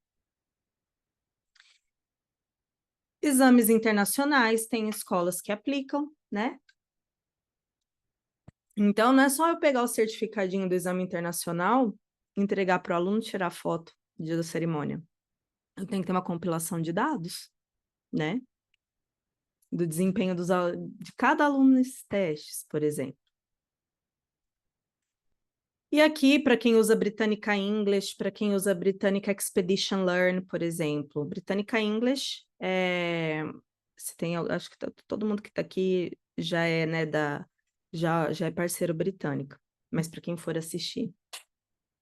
A: Exames internacionais, tem escolas que aplicam, né? Então, não é só eu pegar o certificadinho do exame internacional, entregar para o aluno tirar foto no dia da cerimônia. Eu tenho que ter uma compilação de dados, né? Do desempenho de cada aluno nesses testes, por exemplo. E aqui, para quem usa Britannica English, para quem usa Britannica Expedition Learn, por exemplo. Britannica English, se tem, acho que todo mundo que está aqui já é, né, já é parceiro britânico. Mas para quem for assistir.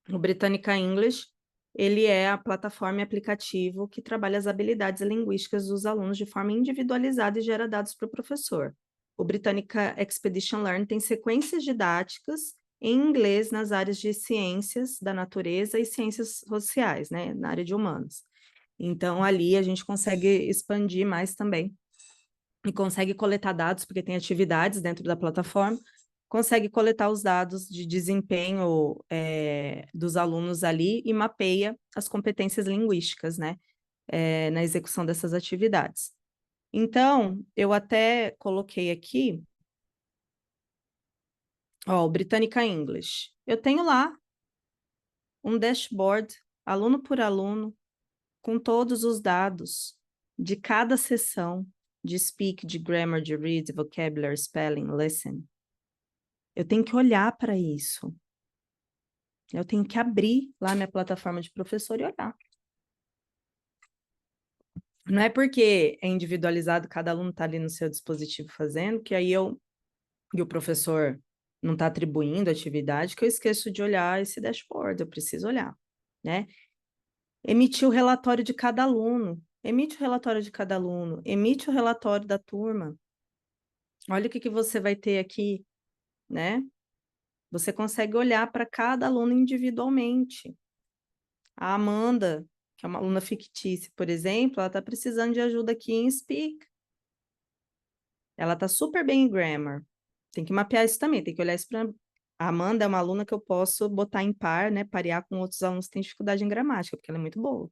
A: O Britannica English, ele é a plataforma e aplicativo que trabalha as habilidades linguísticas dos alunos de forma individualizada e gera dados para o professor. O Britannica Expedition Learn tem sequências didáticas em inglês nas áreas de ciências da natureza e ciências sociais, né, na área de humanos. Então, ali a gente consegue expandir mais também e consegue coletar dados, porque tem atividades dentro da plataforma, consegue coletar os dados de desempenho dos alunos ali e mapeia as competências linguísticas, né, na execução dessas atividades. Então, eu até coloquei aqui, ó, o Britannica English. Eu tenho lá um dashboard, aluno por aluno, com todos os dados de cada sessão de speak, de grammar, de read, vocabulary, spelling, listen. Eu tenho que olhar para isso. Eu tenho que abrir lá minha plataforma de professor e olhar. Não é porque é individualizado, cada aluno está ali no seu dispositivo fazendo, que aí e o professor não está atribuindo atividade, que eu esqueço de olhar esse dashboard, eu preciso olhar, né? Emitir o relatório de cada aluno, emite o relatório de cada aluno, emite o relatório da turma. Olha o que você vai ter aqui, né? Você consegue olhar para cada aluno individualmente. A Amanda, que é uma aluna fictícia, por exemplo, ela está precisando de ajuda aqui em Speak. Ela está super bem em Grammar. Tem que mapear isso também, tem que olhar isso para... A Amanda é uma aluna que eu posso botar em par, né, parear com outros alunos que têm dificuldade em gramática, porque ela é muito boa.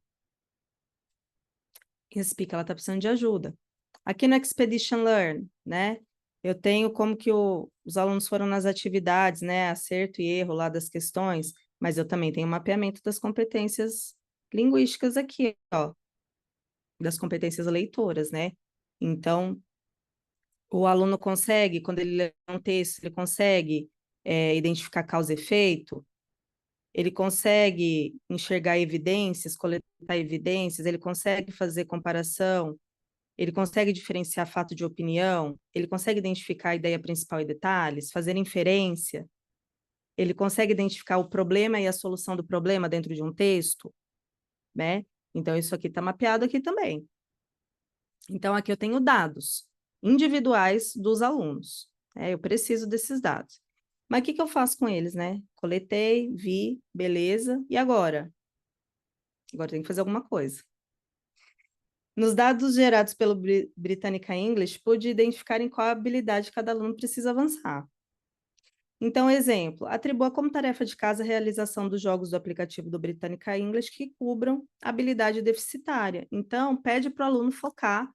A: Em Speak, ela está precisando de ajuda. Aqui no Expedition Learn, né, eu tenho como que os alunos foram nas atividades, né, acerto e erro lá das questões, mas eu também tenho mapeamento das competências linguísticas aqui, ó, das competências leitoras, né? Então, o aluno consegue, quando ele lê um texto, ele consegue identificar causa e efeito, ele consegue enxergar evidências, coletar evidências, ele consegue fazer comparação, ele consegue diferenciar fato de opinião, ele consegue identificar a ideia principal e detalhes, fazer inferência, ele consegue identificar o problema e a solução do problema dentro de um texto, né? Então, isso aqui está mapeado aqui também. Então, aqui eu tenho dados individuais dos alunos. Eu preciso desses dados. Mas o que eu faço com eles, né? Coletei, vi, beleza. E agora? Agora tem que fazer alguma coisa. Nos dados gerados pelo Britannica English, pude identificar em qual habilidade cada aluno precisa avançar. Então, exemplo, atribua como tarefa de casa a realização dos jogos do aplicativo do Britannica English que cubram habilidade deficitária. Então, pede para o aluno focar.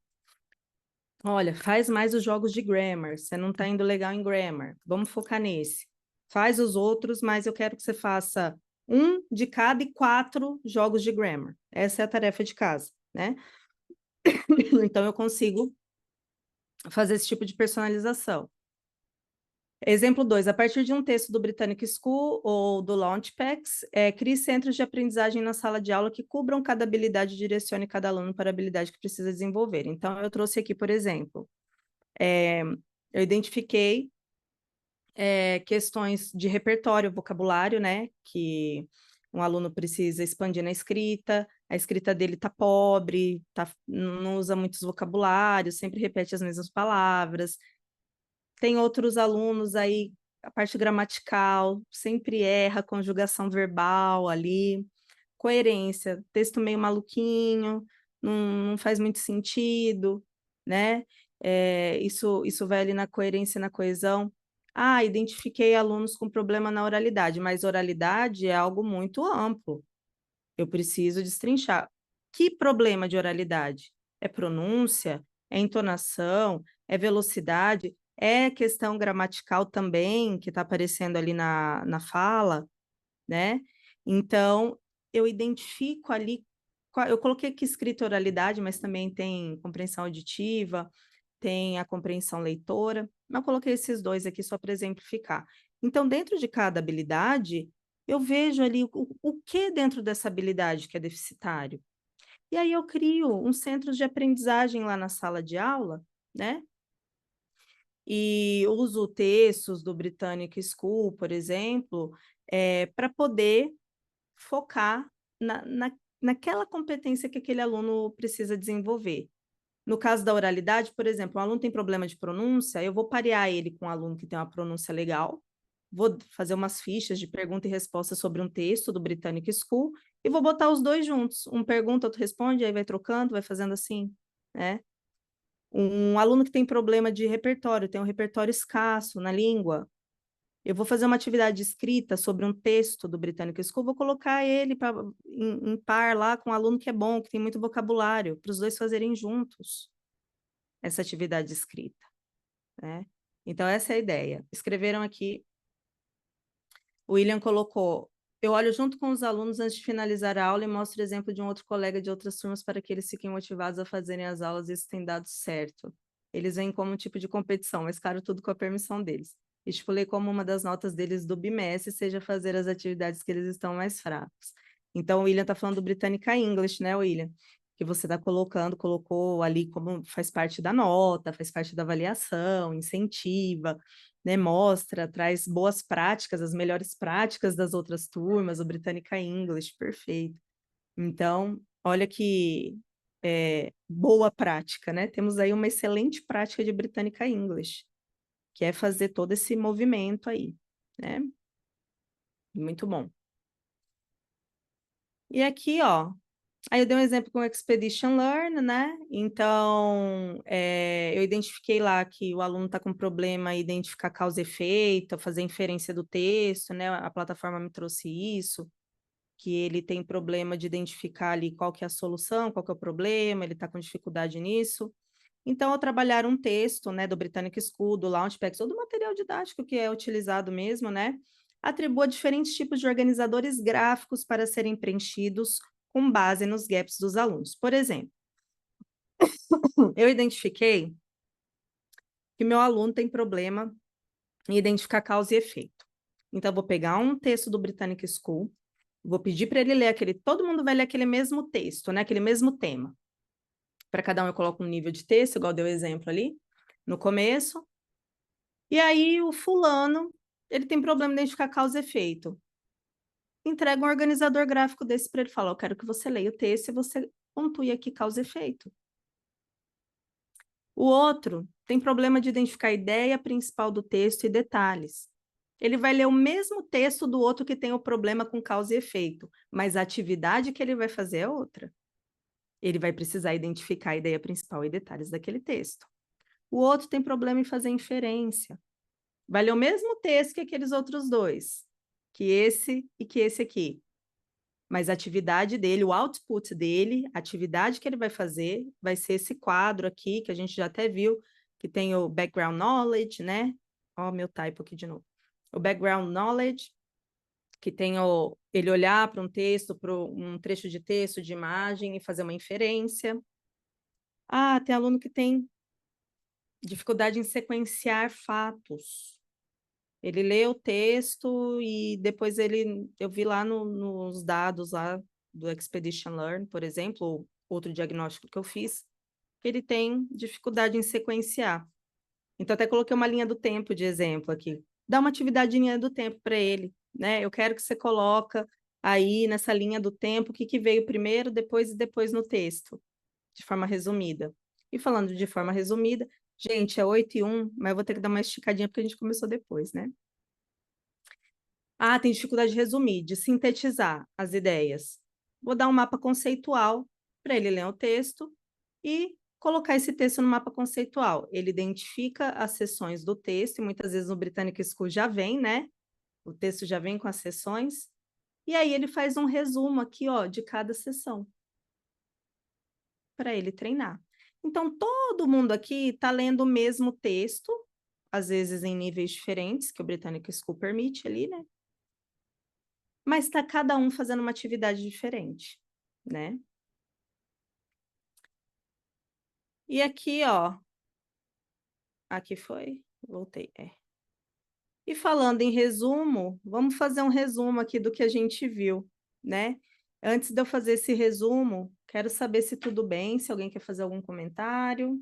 A: Olha, faz mais os jogos de grammar. Você não está indo legal em grammar. Vamos focar nesse. Faz os outros, mas eu quero que você faça um de cada e 4 jogos de grammar. Essa é a tarefa de casa, né? Então, eu consigo fazer esse tipo de personalização. Exemplo 2, a partir de um texto do Britannic School ou do Launchpad, crie centros de aprendizagem na sala de aula que cubram cada habilidade e direcione cada aluno para a habilidade que precisa desenvolver. Então, eu trouxe aqui, por exemplo, eu identifiquei questões de repertório, vocabulário, né? Que um aluno precisa expandir na escrita, a escrita dele está pobre, não usa muitos vocabulários, sempre repete as mesmas palavras. Tem outros alunos aí, a parte gramatical, sempre erra, conjugação verbal ali, coerência, texto meio maluquinho, não faz muito sentido, né? Isso vai ali na coerência e na coesão. Ah, identifiquei alunos com problema na oralidade, mas oralidade é algo muito amplo. Eu preciso destrinchar. Que problema de oralidade? É pronúncia? É entonação? É velocidade? É questão gramatical também, que está aparecendo ali na fala, né? Então, eu identifico ali, eu coloquei aqui escrita oralidade, mas também tem compreensão auditiva, tem a compreensão leitora, mas eu coloquei esses dois aqui só para exemplificar. Então, dentro de cada habilidade, eu vejo ali o que dentro dessa habilidade que é deficitário. E aí eu crio um centro de aprendizagem lá na sala de aula, né? E uso textos do Britannic School, por exemplo, para poder focar naquela competência que aquele aluno precisa desenvolver. No caso da oralidade, por exemplo, um aluno tem problema de pronúncia, eu vou parear ele com um aluno que tem uma pronúncia legal, vou fazer umas fichas de pergunta e resposta sobre um texto do Britannic School e vou botar os dois juntos. Um pergunta, outro responde, aí vai trocando, vai fazendo assim, né? Um aluno que tem problema de repertório, tem um repertório escasso na língua, eu vou fazer uma atividade escrita sobre um texto do Britannic School, vou colocar ele em par lá com um aluno que é bom, que tem muito vocabulário, para os dois fazerem juntos essa atividade escrita, né? Então, essa é a ideia. Escreveram aqui, o William colocou, eu olho junto com os alunos antes de finalizar a aula e mostro o exemplo de um outro colega de outras turmas para que eles fiquem motivados a fazerem as aulas e isso tem dado certo. Eles vêm como um tipo de competição, mas claro, tudo com a permissão deles. Estipulei como uma das notas deles do bimestre seja fazer as atividades que eles estão mais fracos. Então, o William está falando do Britannica English, né, William? Que você está colocou ali como faz parte da nota, faz parte da avaliação, incentiva, né, mostra, traz boas práticas, as melhores práticas das outras turmas, o Britannica English, perfeito. Então, olha que boa prática, né? Temos aí uma excelente prática de Britannica English, que é fazer todo esse movimento aí, né? Muito bom. E aqui, ó, aí eu dei um exemplo com o Expedition Learn, né? Então, eu identifiquei lá que o aluno está com problema em identificar causa e efeito, fazer inferência do texto, né? A plataforma me trouxe isso, que ele tem problema de identificar ali qual que é a solução, qual que é o problema, ele está com dificuldade nisso. Então, ao trabalhar um texto, né, do Britannic School, do Launchpad, ou do material didático que é utilizado mesmo, né? Atribua diferentes tipos de organizadores gráficos para serem preenchidos com base nos gaps dos alunos. Por exemplo, eu identifiquei que meu aluno tem problema em identificar causa e efeito. Então, eu vou pegar um texto do Britannic School, vou pedir para ele ler aquele, todo mundo vai ler aquele mesmo texto, né? Aquele mesmo tema. Para cada um eu coloco um nível de texto, igual deu exemplo ali no começo. E aí o fulano, ele tem problema em identificar causa e efeito. Entrega um organizador gráfico desse para ele falar, eu quero que você leia o texto e você pontue aqui causa e efeito. O outro tem problema de identificar a ideia principal do texto e detalhes. Ele vai ler o mesmo texto do outro que tem o problema com causa e efeito, mas a atividade que ele vai fazer é outra. Ele vai precisar identificar a ideia principal e detalhes daquele texto. O outro tem problema em fazer inferência. Vai ler o mesmo texto que aqueles outros dois, que esse aqui. Mas a atividade dele, o output dele, a atividade que ele vai fazer, vai ser esse quadro aqui, que a gente já até viu, que tem o background knowledge, né? Ó, meu typo aqui de novo. O background knowledge, que tem ele olhar para um texto, para um trecho de texto, de imagem, e fazer uma inferência. Ah, tem aluno que tem dificuldade em sequenciar fatos. Ele lê o texto e depois eu vi lá nos dados lá do Expedition Learn, por exemplo, ou outro diagnóstico que eu fiz, que ele tem dificuldade em sequenciar. Então, até coloquei uma linha do tempo de exemplo aqui. Dá uma atividade em linha do tempo para ele, né? Eu quero que você coloca aí nessa linha do tempo o que veio primeiro, depois e depois no texto, de forma resumida. E falando de forma resumida, gente, é 8:01, mas eu vou ter que dar uma esticadinha porque a gente começou depois, né? Ah, tem dificuldade de resumir, de sintetizar as ideias. Vou dar um mapa conceitual para ele ler o texto e colocar esse texto no mapa conceitual. Ele identifica as seções do texto, e muitas vezes no Britannic School já vem, né? O texto já vem com as seções. E aí ele faz um resumo aqui, ó, de cada seção para ele treinar. Então, todo mundo aqui está lendo o mesmo texto, às vezes em níveis diferentes, que o Britannic School permite ali, né? Mas está cada um fazendo uma atividade diferente, né? E aqui, ó, aqui foi, voltei, E falando em resumo, vamos fazer um resumo aqui do que a gente viu, né? Antes de eu fazer esse resumo, quero saber se tudo bem, se alguém quer fazer algum comentário.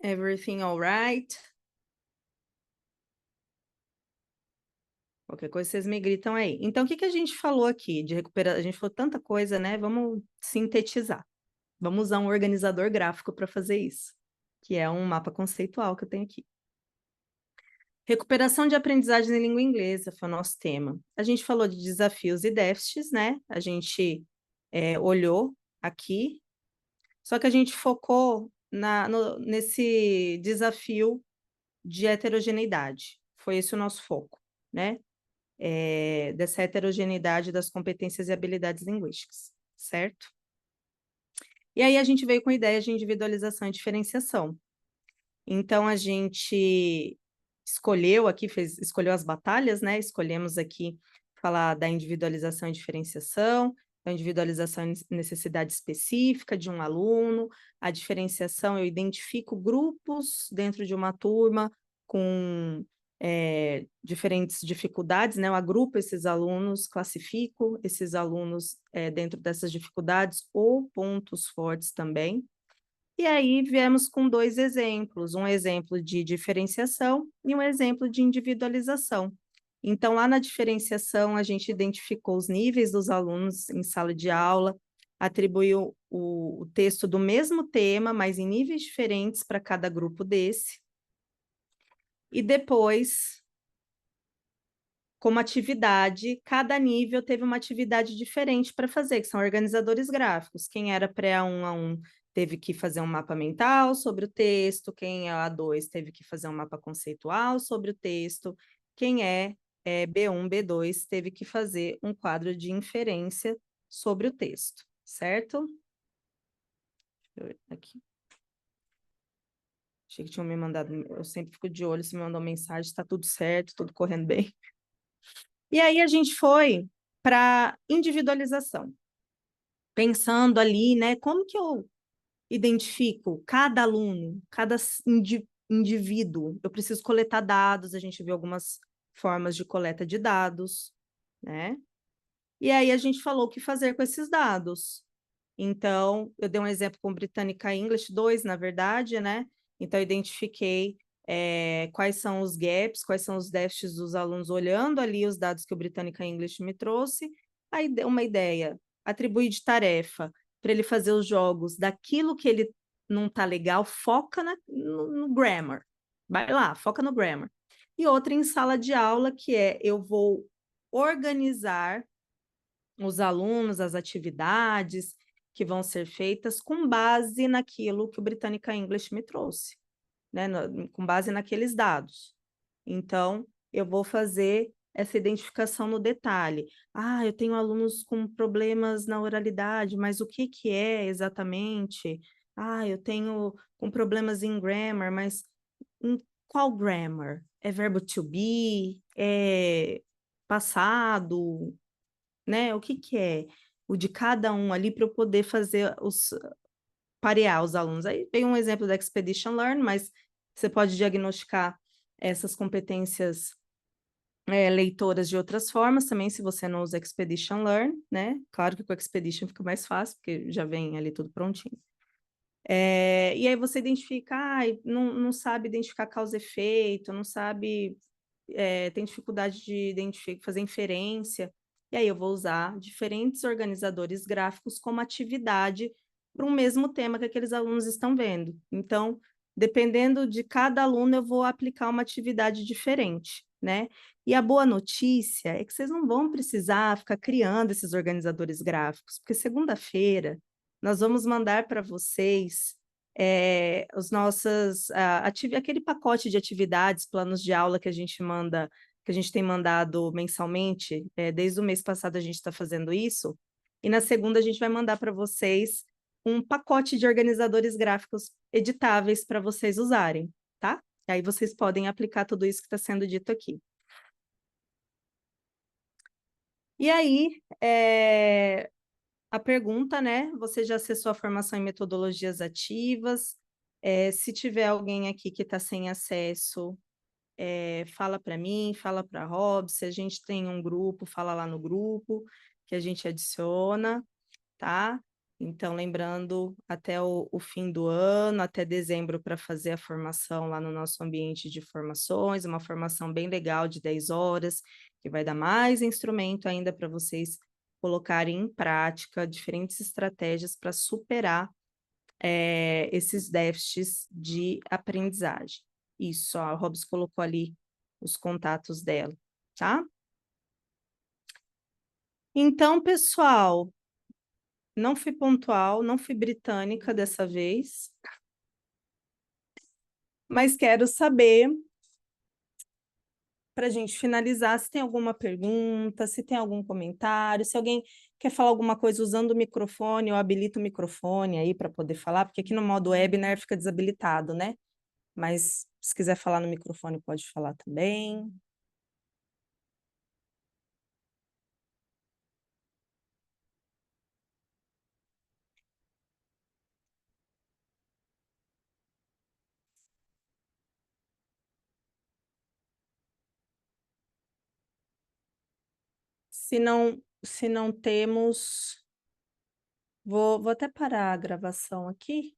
A: Everything all right? Qualquer coisa vocês me gritam aí. Então, o que que a gente falou aqui de recuperar? A gente falou tanta coisa, né? Vamos sintetizar. Vamos usar um organizador gráfico para fazer isso, que é um mapa conceitual que eu tenho aqui. Recuperação de aprendizagem em língua inglesa foi o nosso tema. A gente falou de desafios e déficits, né? A gente olhou aqui, só que a gente focou nesse desafio de heterogeneidade. Foi esse o nosso foco, né? Dessa heterogeneidade das competências e habilidades linguísticas, certo? E aí a gente veio com ideias de individualização e diferenciação. Então, a gente escolheu aqui, escolheu as batalhas, né? Escolhemos aqui falar da individualização e diferenciação, da individualização e necessidade específica de um aluno, a diferenciação, eu identifico grupos dentro de uma turma com diferentes dificuldades, né? Eu agrupo esses alunos, classifico esses alunos dentro dessas dificuldades ou pontos fortes também. E aí viemos com dois exemplos, um exemplo de diferenciação e um exemplo de individualização. Então, lá na diferenciação, a gente identificou os níveis dos alunos em sala de aula, atribuiu o texto do mesmo tema, mas em níveis diferentes para cada grupo desse. E depois, como atividade, cada nível teve uma atividade diferente para fazer, que são organizadores gráficos. Quem era pré-A1 teve que fazer um mapa mental sobre o texto, quem é A2 teve que fazer um mapa conceitual sobre o texto, quem B1, B2 teve que fazer um quadro de inferência sobre o texto, certo? Aqui. Achei que tinham me mandado, eu sempre fico de olho se me mandou mensagem, está tudo certo, tudo correndo bem. E aí a gente foi para individualização, pensando ali, né, como que eu identifico cada aluno, cada indivíduo. Eu preciso coletar dados, a gente viu algumas formas de coleta de dados, né? E aí a gente falou o que fazer com esses dados. Então, eu dei um exemplo com Britannica English 2, na verdade, né? Então, eu identifiquei quais são os gaps, quais são os déficits dos alunos, olhando ali os dados que o Britannica English me trouxe. Aí, deu uma ideia, atribuir de tarefa para ele fazer os jogos daquilo que ele não está legal, foca no grammar. Vai lá, foca no grammar. E outra em sala de aula, que eu vou organizar os alunos, as atividades que vão ser feitas com base naquilo que o Britannica English me trouxe, né? Com base naqueles dados. Então, eu vou fazer essa identificação no detalhe. Ah, eu tenho alunos com problemas na oralidade, mas o que que é exatamente? Ah, eu tenho com problemas em grammar, mas em qual grammar? É verbo to be? É passado? Né? O que que é o de cada um ali para eu poder fazer parear os alunos. Aí tem um exemplo da Expedition Learn, mas você pode diagnosticar essas competências leitoras de outras formas também, se você não usa Expedition Learn, né? Claro que com Expedition fica mais fácil, porque já vem ali tudo prontinho. E aí você identifica, não sabe identificar causa e efeito, não sabe, tem dificuldade de fazer inferência, e aí eu vou usar diferentes organizadores gráficos como atividade para um mesmo tema que aqueles alunos estão vendo. Então, dependendo de cada aluno, eu vou aplicar uma atividade diferente, né? E a boa notícia é que vocês não vão precisar ficar criando esses organizadores gráficos, porque segunda-feira nós vamos mandar para vocês os nossos aquele pacote de atividades, planos de aula que a gente manda, que a gente tem mandado mensalmente, desde o mês passado a gente está fazendo isso, e na segunda a gente vai mandar para vocês um pacote de organizadores gráficos editáveis para vocês usarem, tá? E aí vocês podem aplicar tudo isso que está sendo dito aqui. E aí, a pergunta, né? Você já acessou a formação em metodologias ativas? Se tiver alguém aqui que está sem acesso, fala para mim, fala para a Rob. Se a gente tem um grupo, fala lá no grupo que a gente adiciona, tá? Então, lembrando, até o fim do ano, até dezembro, para fazer a formação lá no nosso ambiente de formações, uma formação bem legal de 10 horas, que vai dar mais instrumento ainda para vocês colocarem em prática diferentes estratégias para superar esses déficits de aprendizagem. Isso, a Robs colocou ali os contatos dela, tá? Então, pessoal, não fui pontual, não fui britânica dessa vez, mas quero saber, para a gente finalizar, se tem alguma pergunta, se tem algum comentário, se alguém quer falar alguma coisa usando o microfone, eu habilito o microfone aí para poder falar, porque aqui no modo webinar fica desabilitado, né? Mas se quiser falar no microfone, pode falar também. Se não temos, vou até parar a gravação aqui.